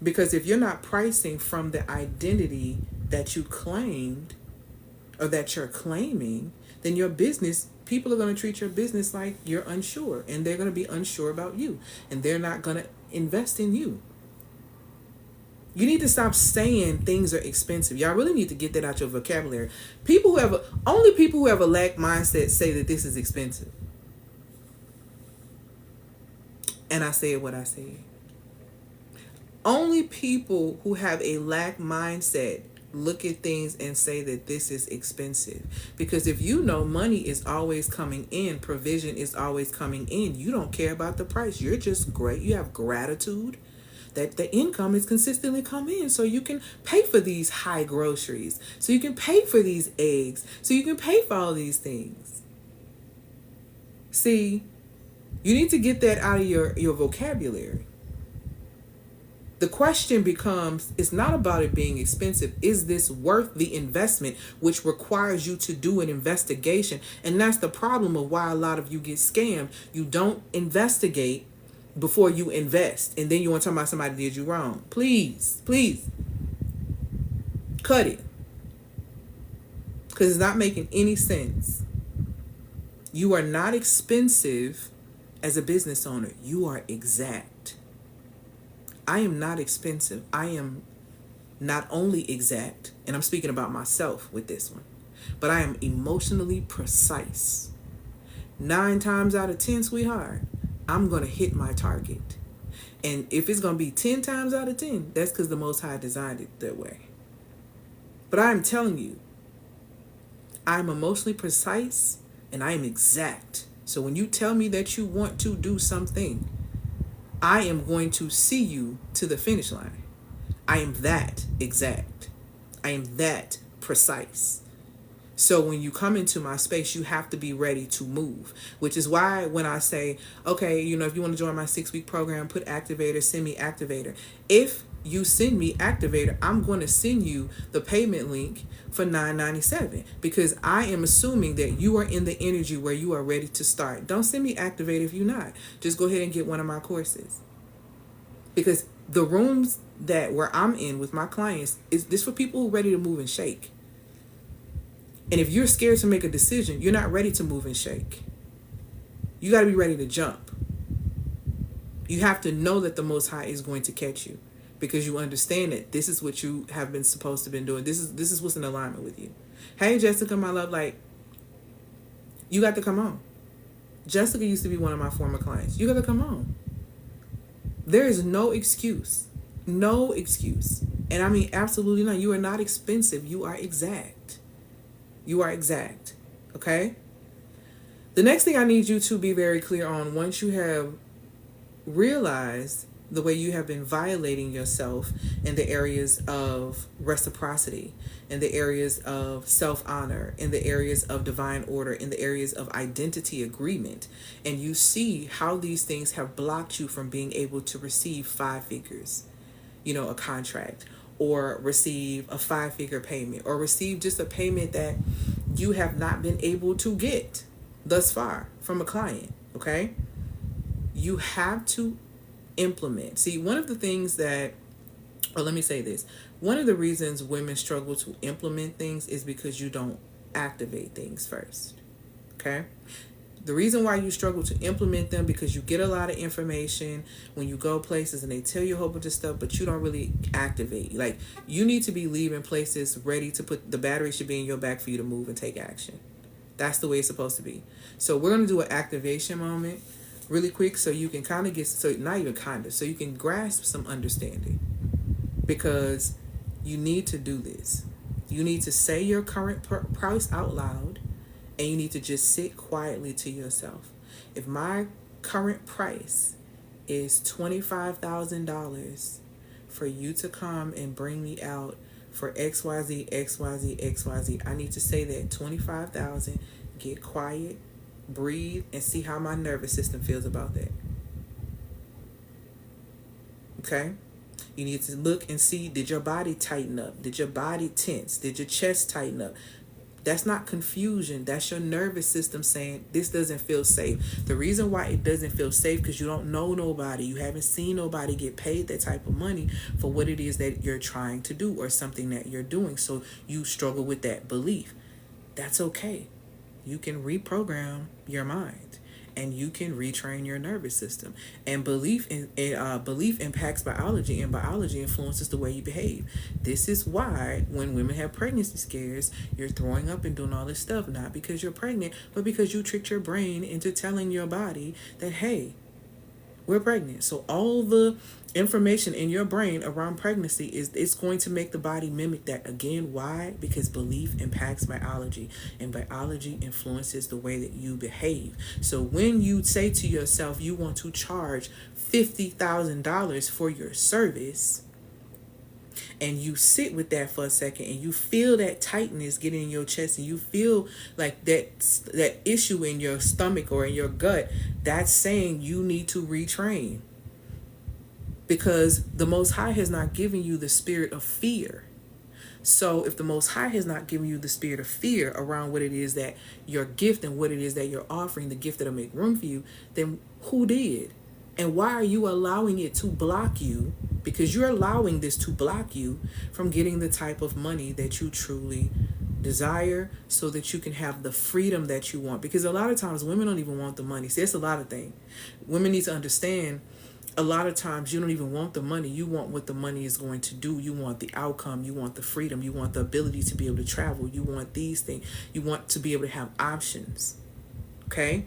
Because if you're not pricing from the identity that you claimed or that you're claiming, then your business, people are going to treat your business like you're unsure, and they're going to be unsure about you, and they're not going to invest in you. You need to stop saying things are expensive. Y'all really need to get that out your vocabulary. Only people who have a lack mindset say that this is expensive. And I said what I said. Only people who have a lack mindset look at things and say that this is expensive. Because if you know money is always coming in, provision is always coming in, you don't care about the price. You're just great. You have gratitude that the income is consistently coming in so you can pay for these high groceries, so you can pay for these eggs, so you can pay for all these things. See, you need to get that out of your vocabulary. The question becomes, it's not about it being expensive. Is this worth the investment, which requires you to do an investigation? And that's the problem of why a lot of you get scammed. You don't investigate before you invest. And then you want to talk about somebody did you wrong. Please, cut it. Because it's not making any sense. You are not expensive as a business owner. You are exact. I am not expensive. I am not only exact, and I'm speaking about myself with this one, but I am emotionally precise. 9 times out of 10, sweetheart, I'm going to hit my target. And if it's going to be 10 times out of 10, that's because the Most High designed it that way. But I'm telling you, I'm emotionally precise and I am exact. So when you tell me that you want to do something, I am going to see you to the finish line. I am that exact. I am that precise. So when you come into my space, you have to be ready to move, which is why when I say, okay, if you want to join my 6-week program, put Activator, send me Activator. If you send me Activator, I'm going to send you the payment link for $9.97 because I am assuming that you are in the energy where you are ready to start. Don't send me Activator if you're not. Just go ahead and get one of my courses. Because the rooms where I'm in with my clients is this for people who are ready to move and shake. And if you're scared to make a decision, you're not ready to move and shake. You got to be ready to jump. You have to know that the Most High is going to catch you because you understand that this is what you have been supposed to been doing. This is what's in alignment with you. Hey, Jessica, my love, you got to come on. Jessica used to be one of my former clients. You got to come on. There is no excuse. No excuse. And I mean, absolutely not. You are not expensive. You are exact. You are exact. Okay? The next thing I need you to be very clear on, once you have realized the way you have been violating yourself in the areas of reciprocity, in the areas of self-honor, in the areas of divine order, in the areas of identity agreement, and you see how these things have blocked you from being able to receive 5 figures, a contract, or receive a 5-figure payment, or receive just a payment that you have not been able to get thus far from a client, okay? You have to implement. See, one of the things let me say this. One of the reasons women struggle to implement things is because you don't activate things first, okay? The reason why you struggle to implement them because you get a lot of information when you go places and they tell you a whole bunch of stuff, but you don't really activate. Like, you need to be leaving places ready to put the battery should be in your back for you to move and take action. That's the way it's supposed to be. So we're going to do an activation moment really quick so you can kind of get, so not even kind of, so you can grasp some understanding because you need to do this. You need to say your current price out loud. And you need to just sit quietly to yourself. If my current price is $25,000 for you to come and bring me out for XYZ, XYZ, XYZ, I need to say that $25,000, get quiet, breathe, and see how my nervous system feels about that. Okay? You need to look and see, did your body tighten up? Did your body tense? Did your chest tighten up? That's not confusion. That's your nervous system saying this doesn't feel safe. The reason why it doesn't feel safe because you don't know nobody. You haven't seen nobody get paid that type of money for what it is that you're trying to do or something that you're doing. So you struggle with that belief. That's okay. You can reprogram your mind and you can retrain your nervous system. And belief impacts biology, and biology influences the way you behave. This is why when women have pregnancy scares, you're throwing up and doing all this stuff, not because you're pregnant, but because you tricked your brain into telling your body that, hey, we're pregnant. So all the information in your brain around pregnancy it's going to make the body mimic that. Again, why? Because belief impacts biology, and biology influences the way that you behave. So when you say to yourself you want to charge $50,000 for your service, and you sit with that for a second and you feel that tightness get in your chest and you feel like that issue in your stomach or in your gut, that's saying you need to retrain. Because the Most High has not given you the spirit of fear. So if the Most High has not given you the spirit of fear around what it is that your gift and what it is that you're offering, the gift that'll make room for you, then who did? And why are you allowing it to block you? Because you're allowing this to block you from getting the type of money that you truly desire, so that you can have the freedom that you want. Because a lot of times women don't even want the money. See, that's a lot of things. Women need to understand, a lot of times you don't even want the money. You want what the money is going to do. You want the outcome. You want the freedom. You want the ability to be able to travel. You want these things. You want to be able to have options. Okay?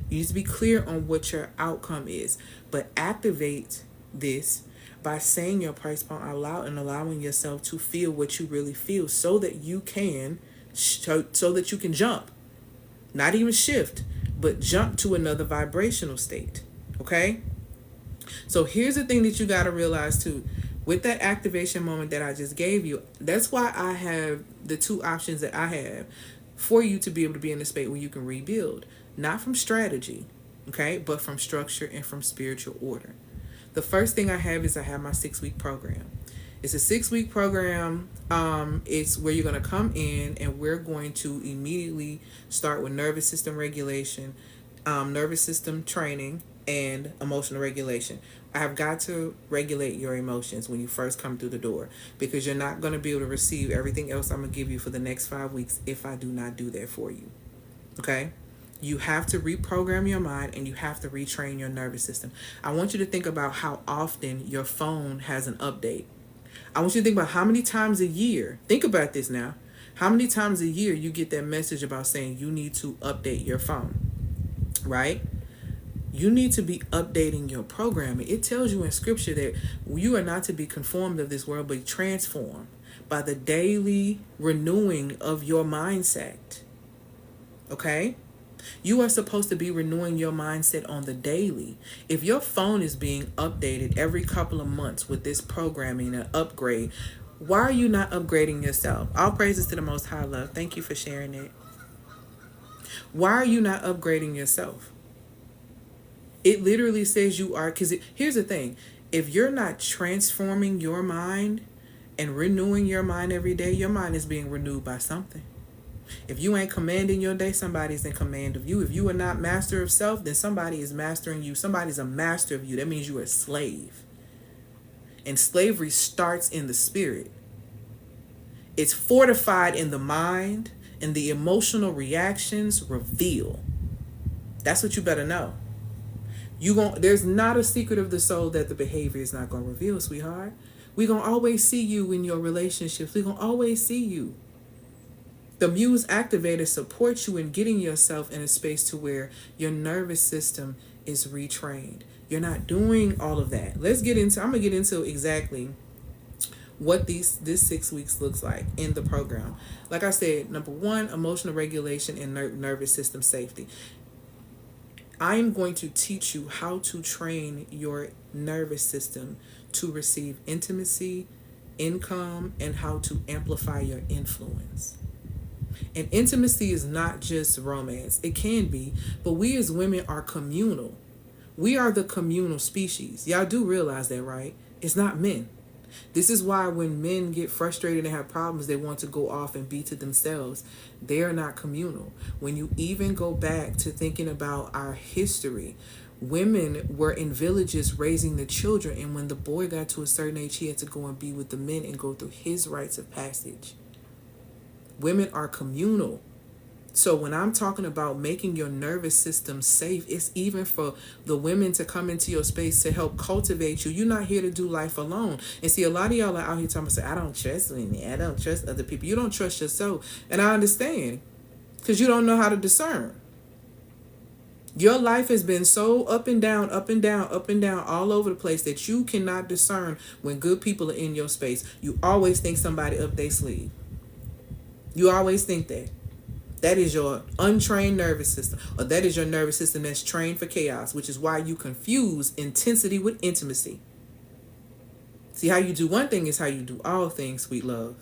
You need to be clear on what your outcome is. But activate this by saying your price point out loud and allowing yourself to feel what you really feel, so that you can jump. Not even shift, but jump to another vibrational state. Okay? So here's the thing that you got to realize too. With that activation moment that I just gave you, that's why I have the two options that I have for you to be able to be in a space where you can rebuild. Not from strategy, okay, but from structure and from spiritual order. The first thing I have is I have my 6-week program. It's a 6-week program. It's where you're going to come in and we're going to immediately start with nervous system regulation, nervous system training, and emotional regulation. I have got to regulate your emotions when you first come through the door, because you're not going to be able to receive everything else I'm going to give you for the next 5 weeks if I do not do that for you. Okay? You have to reprogram your mind and you have to retrain your nervous system. I want you to think about how often your phone has an update. I want you to think about how many times a year, think about this now, how many times a year you get that message about saying you need to update your phone, right? You need to be updating your programming. It tells you in scripture that you are not to be conformed of this world, but transformed by the daily renewing of your mindset. Okay? You are supposed to be renewing your mindset on the daily. If your phone is being updated every couple of months with this programming and upgrade, why are you not upgrading yourself? All praises to the Most High, love. Thank you for sharing it. Why are you not upgrading yourself? It literally says you are, because here's the thing. If you're not transforming your mind and renewing your mind every day, your mind is being renewed by something. If you ain't commanding your day, somebody's in command of you. If you are not master of self, then somebody is mastering you. Somebody's a master of you. That means you are a slave. And slavery starts in the spirit. It's fortified in the mind, and the emotional reactions reveal. That's what you better know. There's not a secret of the soul that the behavior is not going to reveal, sweetheart. We're going to always see you in your relationships. We're going to always see you. The Muse Activator supports you in getting yourself in a space to where your nervous system is retrained. You're not doing all of that. I'm going to get into exactly what this 6 weeks looks like in the program. Like I said, number 1, emotional regulation and nervous system safety. I am going to teach you how to train your nervous system to receive intimacy, income, and how to amplify your influence. And intimacy is not just romance. It can be, but we as women are communal. We are the communal species. Y'all do realize that, right? It's not men. This is why when men get frustrated and have problems, they want to go off and be to themselves. They are not communal. When you even go back to thinking about our history, women were in villages raising the children, and when the boy got to a certain age, he had to go and be with the men and go through his rites of passage. Women are communal. So when I'm talking about making your nervous system safe, it's even for the women to come into your space to help cultivate you. You're not here to do life alone. And see, a lot of y'all are out here talking about, I don't trust women. I don't trust other people. You don't trust yourself. And I understand, because you don't know how to discern. Your life has been so up and down, up and down, up and down, all over the place that you cannot discern when good people are in your space. You always think somebody up their sleeve. You always think that. That is your untrained nervous system, or that is your nervous system that's trained for chaos, which is why you confuse intensity with intimacy. See, how you do one thing is how you do all things, sweet love.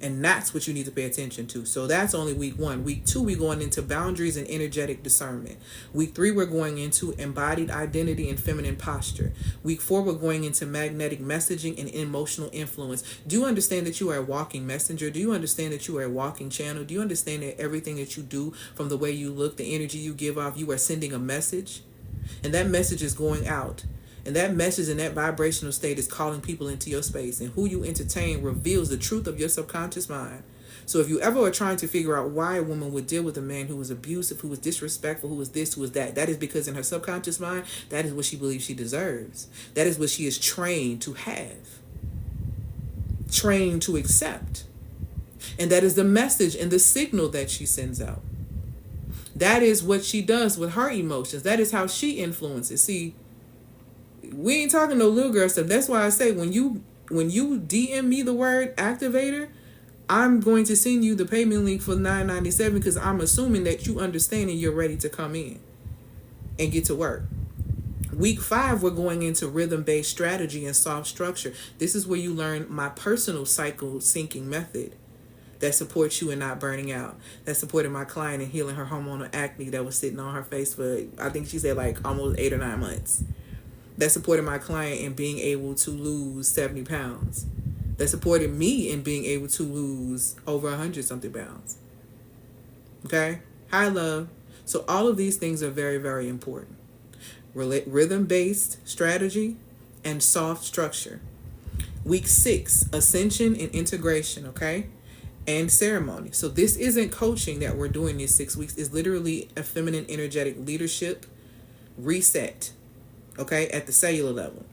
And that's what you need to pay attention to. So that's only week 1. Week 2, we're going into boundaries and energetic discernment. Week 3, we're going into embodied identity and feminine posture. Week 4, we're going into magnetic messaging and emotional influence. Do you understand that you are a walking messenger? Do you understand that you are a walking channel? Do you understand that everything that you do, from the way you look, the energy you give off, you are sending a message? And that message is going out. And that message and that vibrational state is calling people into your space. And who you entertain reveals the truth of your subconscious mind. So if you ever are trying to figure out why a woman would deal with a man who was abusive, who was disrespectful, who was this, who was that, that is because in her subconscious mind, that is what she believes she deserves. That is what she is trained to have, trained to accept. And that is the message and the signal that she sends out. That is what she does with her emotions. That is how she influences. See, we ain't talking no little girl stuff. That's why I say when you DM me the word activator, I'm going to send you the payment link for $9.97 because I'm assuming that you understand and you're ready to come in and get to work. Week 5, we're going into rhythm-based strategy and soft structure. This is where you learn my personal cycle syncing method that supports you in not burning out. That supported my client in healing her hormonal acne that was sitting on her face for, I think she said like almost 8 or 9 months. That supported my client in being able to lose 70 pounds. That supported me in being able to lose over 100 something pounds. Okay? Hi, love. So all of these things are very, very important. Rhythm-based strategy and soft structure. Week 6, ascension and integration, okay? And ceremony. So this isn't coaching that we're doing these 6 weeks. It's literally a feminine energetic leadership reset, okay, at the cellular level.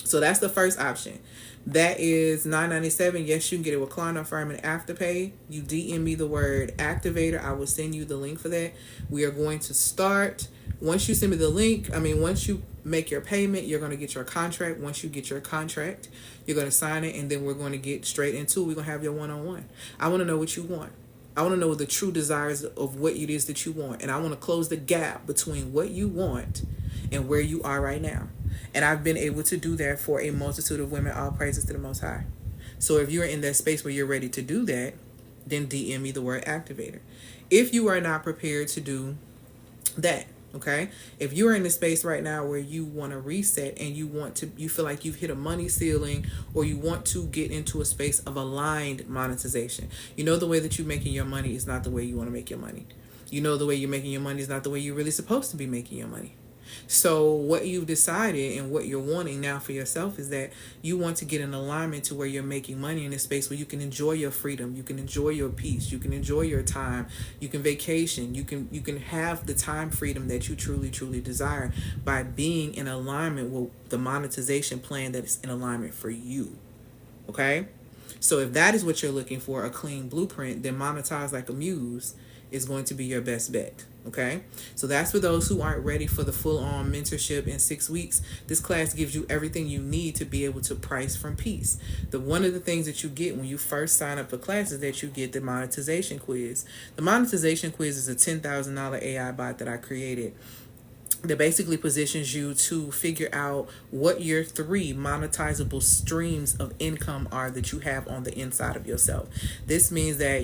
So that's the first option. That is $9.97. Yes, you can get it with Klarna, Affirm, and Afterpay. You DM me the word activator. I will send you the link for that. We are going to start. Once you send me the link, once you make your payment, you're going to get your contract. Once you get your contract, you're going to sign it, and then we're going to get straight into it. We're going to have your one-on-one. I want to know what you want. I want to know the true desires of what it is that you want. And I want to close the gap between what you want and where you are right now. And I've been able to do that for a multitude of women, all praises to the Most High. So if you're in that space where you're ready to do that, then DM me the word activator. If you are not prepared to do that, okay? If you're in the space right now where you want to reset and you feel like you've hit a money ceiling, or you want to get into a space of aligned monetization. You know, the way that you're making your money is not the way you want to make your money. You know, the way you're making your money is not the way you're really supposed to be making your money. So what you've decided and what you're wanting now for yourself is that you want to get in alignment to where you're making money in a space where you can enjoy your freedom, you can enjoy your peace, you can enjoy your time, you can vacation, you can have the time freedom that you truly, truly desire by being in alignment with the monetization plan that is in alignment for you. Okay? So if that is what you're looking for, a clean blueprint, then Monetize Like a Muse is going to be your best bet. Okay, so that's for those who aren't ready for the full-on mentorship in 6 weeks. This class gives you everything you need to be able to price from peace. One of the things that you get when you first sign up for class is that you get the monetization quiz. The monetization quiz is a $10,000 AI bot that I created that basically positions you to figure out what your 3 monetizable streams of income are that you have on the inside of yourself. This means that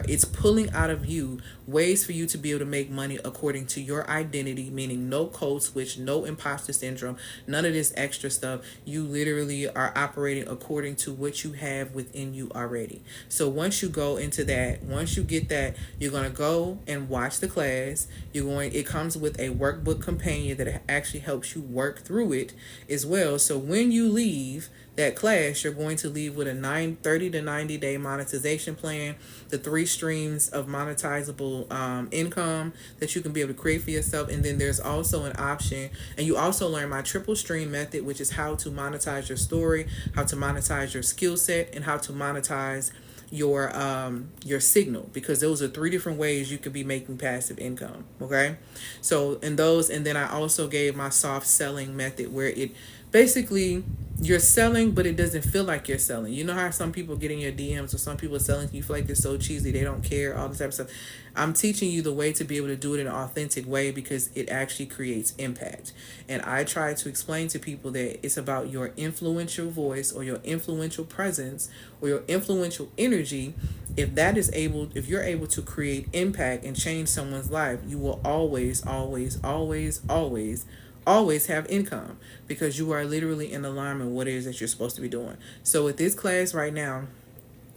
it's pulling out of you ways for you to be able to make money according to your identity, meaning no code switch, no imposter syndrome, none of this extra stuff. You literally are operating according to what you have within you already. So once you go into that, once you get that, you're going to go and watch the class. It comes with a workbook companion that actually helps you work through it as well. So when you leave that class, you're going to leave with a 30 to 90 day monetization plan, the 3 streams of monetizable income that you can be able to create for yourself. And then there's also an option, and you also learn my triple stream method, which is how to monetize your story, how to monetize your skill set, and how to monetize your signal, because those are 3 different ways you could be making passive income. Okay, so in those, and then I also gave my soft selling method, where it basically you're selling but it doesn't feel like you're selling. You know how some people get in your DMs, or some people are selling, you feel like they're so cheesy, they don't care, all this type of stuff. I'm teaching you the way to be able to do it in an authentic way, because it actually creates impact. And I try to explain to people that it's about your influential voice, or your influential presence, or your influential energy. If you're able to create impact and change someone's life, you will always, always, always, always, always have income, because you are literally in alignment with what it is that you're supposed to be doing. So with this class right now,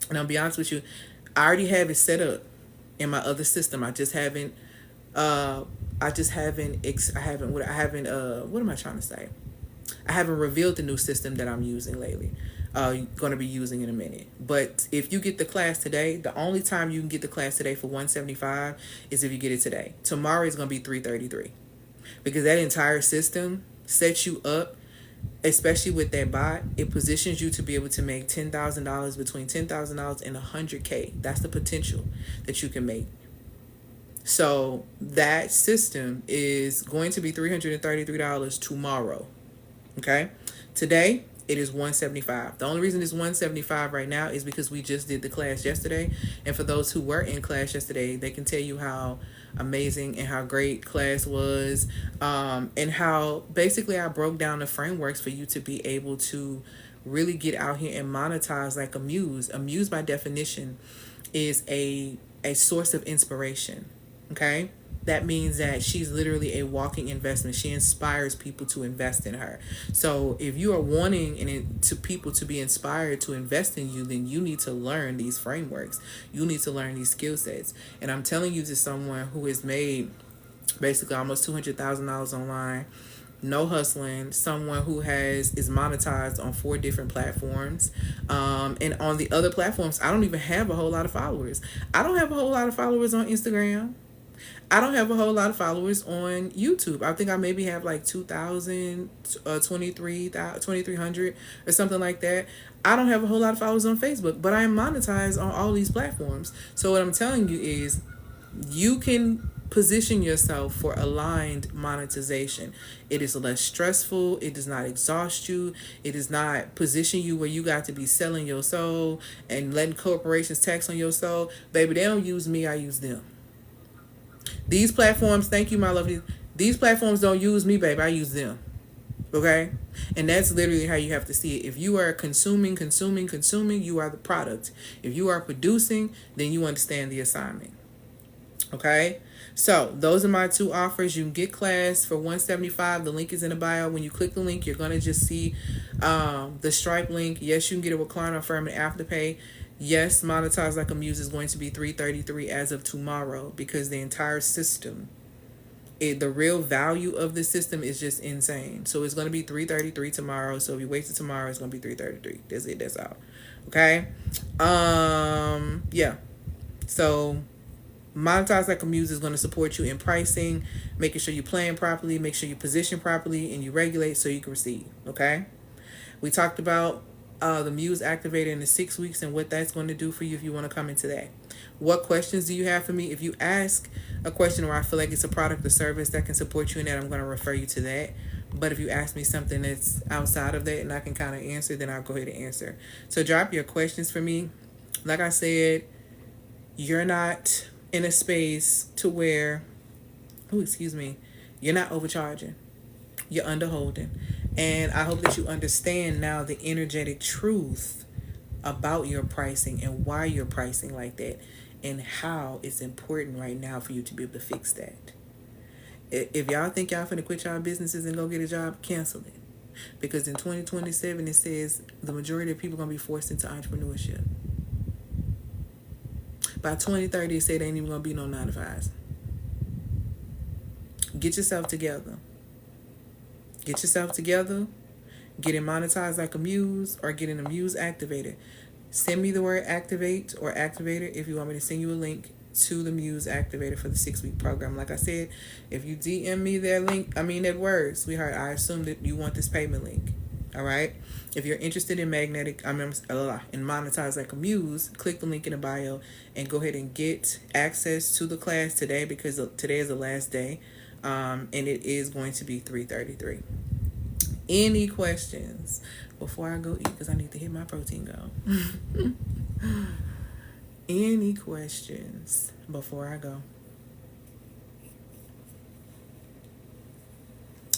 and I'll be honest with you, I already have it set up in my other system. I haven't revealed the new system that I'm using lately. going to be using in a minute. But if you get the class today, the only time you can get the class today for $175 is if you get it today. Tomorrow is going to be $333, because that entire system sets you up, especially with that bot. It positions you to be able to make $10,000, between $10,000 and $100K. That's the potential that you can make. So that system is going to be $333 tomorrow. Okay, today it is $175. The only reason it's $175 right now is because we just did the class yesterday. And for those who were in class yesterday, they can tell you how amazing and how great class was, and how basically I broke down the frameworks for you to be able to really get out here and monetize like a muse. A muse, by definition, is a source of inspiration. Okay, that means that she's literally a walking investment. She inspires people to invest in her. So if you are wanting to people to be inspired to invest in you, then you need to learn these frameworks. You need to learn these skill sets. And I'm telling you, to someone who has made basically almost $200,000 online, no hustling, someone who is monetized on 4 different platforms, and on the other platforms I don't even have a whole lot of followers. I don't have a whole lot of followers on Instagram. I don't have a whole lot of followers on YouTube. I think I maybe have like 2,000, 2,300 or something like that. I don't have a whole lot of followers on Facebook, but I am monetized on all these platforms. So what I'm telling you is, you can position yourself for aligned monetization. It is less stressful. It does not exhaust you. It does not position you where you got to be selling your soul and letting corporations tax on your soul. Baby, they don't use me, I use them. These platforms, thank you, my lovely. These platforms don't use me, baby. I use them. Okay? And that's literally how you have to see it. If you are consuming, you are the product. If you are producing, then you understand the assignment. Okay? So those are my 2 offers. You can get class for $175. The link is in the bio. When you click the link, you're going to just see the Stripe link. Yes, you can get a recliner, firm, and afterpay. Yes, monetize like a muse is going to be $333 as of tomorrow, because the entire system, the real value of the system is just insane. So it's going to be $333 tomorrow. So if you wait till tomorrow, it's going to be $333. That's it. That's all. Okay. Yeah. So monetize like a muse is going to support you in pricing, making sure you plan properly, make sure you position properly, and you regulate so you can receive. Okay. We talked about the Muse Activator in the 6 weeks and what that's going to do for you if you want to come into that. What questions do you have for me? If you ask a question where I feel like it's a product or service that can support you in that, I'm going to refer you to that. But if you ask me something that's outside of that and I can kind of answer, then I'll go ahead and answer. So drop your questions for me. Like I said, you're not in a space to where, you're not overcharging. You're underholding. And I hope that you understand now the energetic truth about your pricing and why you're pricing like that, and how it's important right now for you to be able to fix that. If y'all think y'all finna quit y'all businesses and go get a job, cancel it. Because in 2027, it says the majority of people are going to be forced into entrepreneurship. By 2030, it said there ain't even going to be no 9 to 5s. Get yourself together. Get yourself together. Get it monetized like a muse, or get in a Muse Activator. Send me the word activate or activator if you want me to send you a link to the Muse Activator for the 6-week program. Like I said, if you DM me that word, sweetheart, I assume that you want this payment link. All right. If you're interested in monetize like a muse, click the link in the bio and go ahead and get access to the class today, because today is the last day. And it is going to be $333. Any questions before I go eat, because I need to hit my protein goal? Any questions before I go?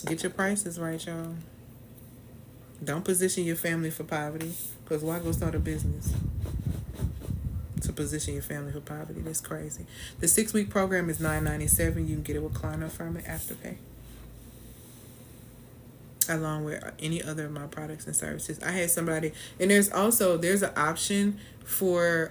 Get your prices right, y'all. Don't position your family for poverty, because why go start a business to position your family for poverty? That's crazy. The 6-week program is $997. You can get it with recliner, firm, and afterpay, along with any other of my products and services. I had somebody, and there's an option for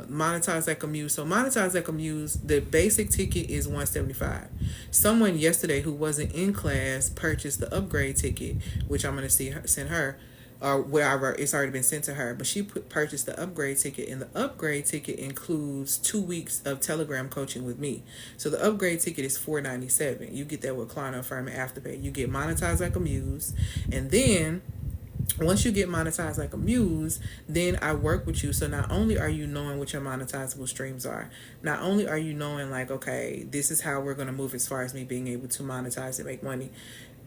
monetize like a muse. So monetize like a muse, the basic ticket is $175. Someone yesterday who wasn't in class purchased the upgrade ticket, which I'm going to send her. or wherever it's already been sent to her. But she purchased the upgrade ticket, and the upgrade ticket includes 2 weeks of Telegram coaching with me. So the upgrade ticket is $497. You get that with Klarna, Affirm, and Afterpay. You get monetized like a Muse, and then once you get monetized like a Muse, then I work with you. So not only are you knowing what your monetizable streams are, not only are you knowing like, okay, this is how we're going to move as far as me being able to monetize and make money.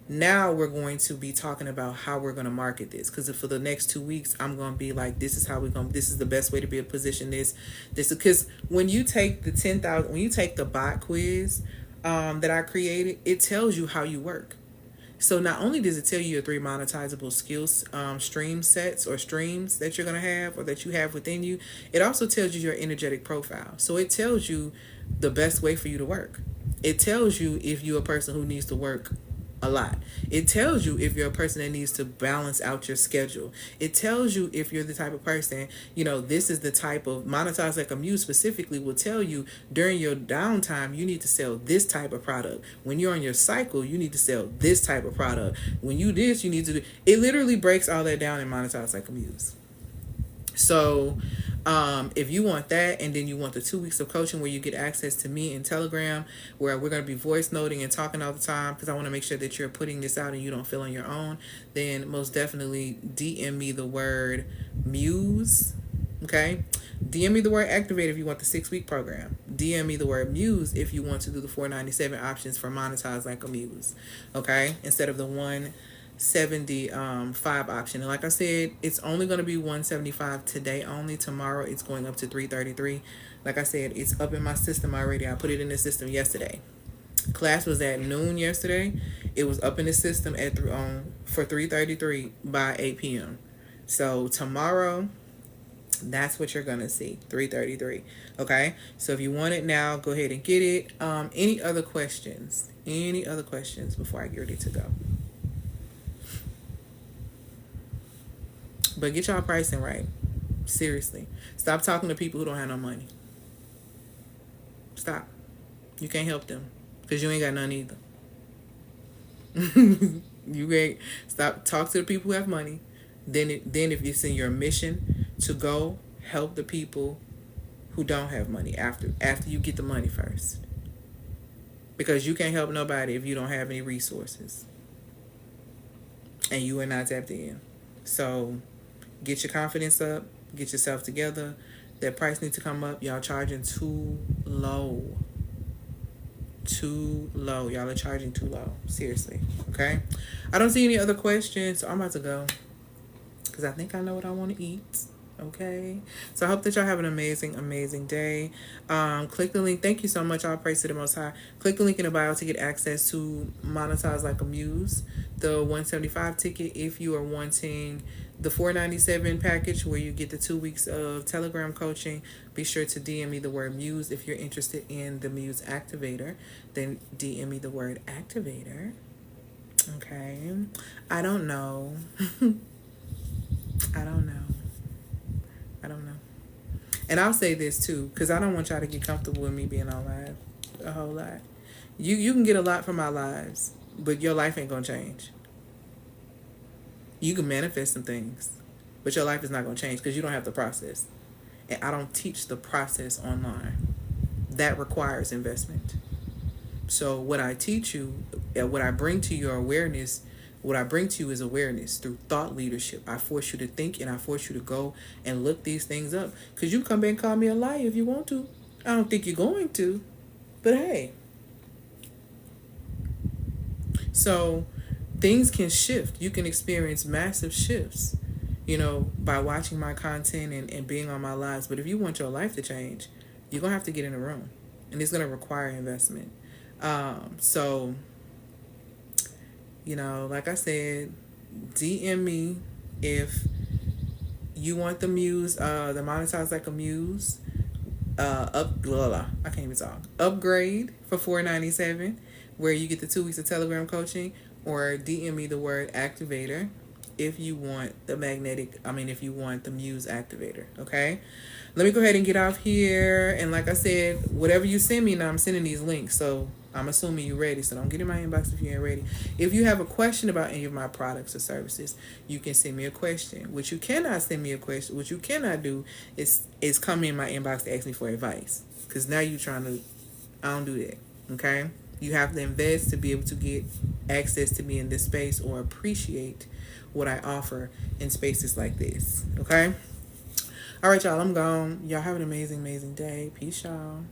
Now we're going to be talking about how we're going to market this, because for the next 2 weeks I'm going to be like, this is how we're going, this is the best way to be able to position this because when you take the 10,000, when you take the bot quiz that I created, it tells you how you work. So not only does it tell you your 3 monetizable skills stream sets or streams that you're going to have or that you have within you, it also tells you your energetic profile. So it tells you the best way for you to work. It tells you if you're a person who needs to work a lot. It tells you if you're a person that needs to balance out your schedule. It tells you if you're the type of person, this is the type of monetize like a Muse specifically will tell you during your downtime, you need to sell this type of product. When you're on your cycle, you need to sell this type of product. When you this, you need to do. It literally breaks all that down in monetize like a Muse. So if you want that, and then you want the 2 weeks of coaching where you get access to me in Telegram, where we're going to be voice noting and talking all the time, because I want to make sure that you're putting this out and you don't feel on your own, then most definitely DM me the word Muse. Okay, DM me the word Activator if you want the 6-week program. DM me the word Muse if you want to do the $497 options for monetize like a Muse. Okay, instead of the $175 option. And like I said, it's only going to be $175 today only. Tomorrow it's going up to $333. Like I said, it's up in my system already. I put it in the system yesterday. Class was at noon yesterday. It was up in the system at for $333 by 8 p.m. So tomorrow, that's what you're gonna see, $333. Okay, so if you want it now, go ahead and get it. Any other questions before I get ready to go? But get y'all pricing right. Seriously. Stop talking to people who don't have no money. Stop. You can't help them because you ain't got none either. You ain't. Stop. Talk to the people who have money. Then if it's in your mission to go help the people who don't have money after you get the money first. Because you can't help nobody if you don't have any resources. And you are not tapped in. So get your confidence up. Get yourself together. That price needs to come up. Y'all charging too low. Too low. Y'all are charging too low. Seriously. Okay? I don't see any other questions. So I'm about to go. Because I think I know what I want to eat. Okay? So I hope that y'all have an amazing, amazing day. Click the link. Thank you so much. All praise to the Most High. Click the link in the bio to get access to Monetize Like a Muse. The $175 ticket if you are wanting the $497 package where you get the 2 weeks of Telegram coaching. Be sure to DM me the word Muse. If you're interested in the Muse Activator, then DM me the word Activator. Okay? I don't know. I don't know. And I'll say this too, because I don't want y'all to get comfortable with me being on live a whole lot. You can get a lot from our lives, but your life ain't gonna change. You can manifest some things, but your life is not gonna change because you don't have the process. And I don't teach the process online. That requires investment. So what I teach you, what I bring to your awareness, what I bring to you is awareness through thought leadership. I force you to think, and I force you to go and look these things up. Because you come back and call me a liar if you want to. I don't think you're going to. But hey. So things can shift. You can experience massive shifts, by watching my content and being on my lives. But if you want your life to change, you're going to have to get in a room. And it's going to require investment. So... like I said, DM me if you want the Muse, the Monetize Like a Muse, I can't even talk. Upgrade for $497, where you get the 2 weeks of Telegram coaching, or DM me the word Activator if you want if you want the Muse Activator. Okay, let me go ahead and get off here. And like I said, whatever you send me now, I'm sending these links. So I'm assuming you're ready, so don't get in my inbox if you ain't ready. If you have a question about any of my products or services, you can send me a question. What you cannot send me a question, what you cannot do is come in my inbox to ask me for advice. Because now you're trying to, I don't do that. Okay? You have to invest to be able to get access to me in this space or appreciate what I offer in spaces like this. Okay? All right, y'all, I'm gone. Y'all have an amazing, amazing day. Peace, y'all.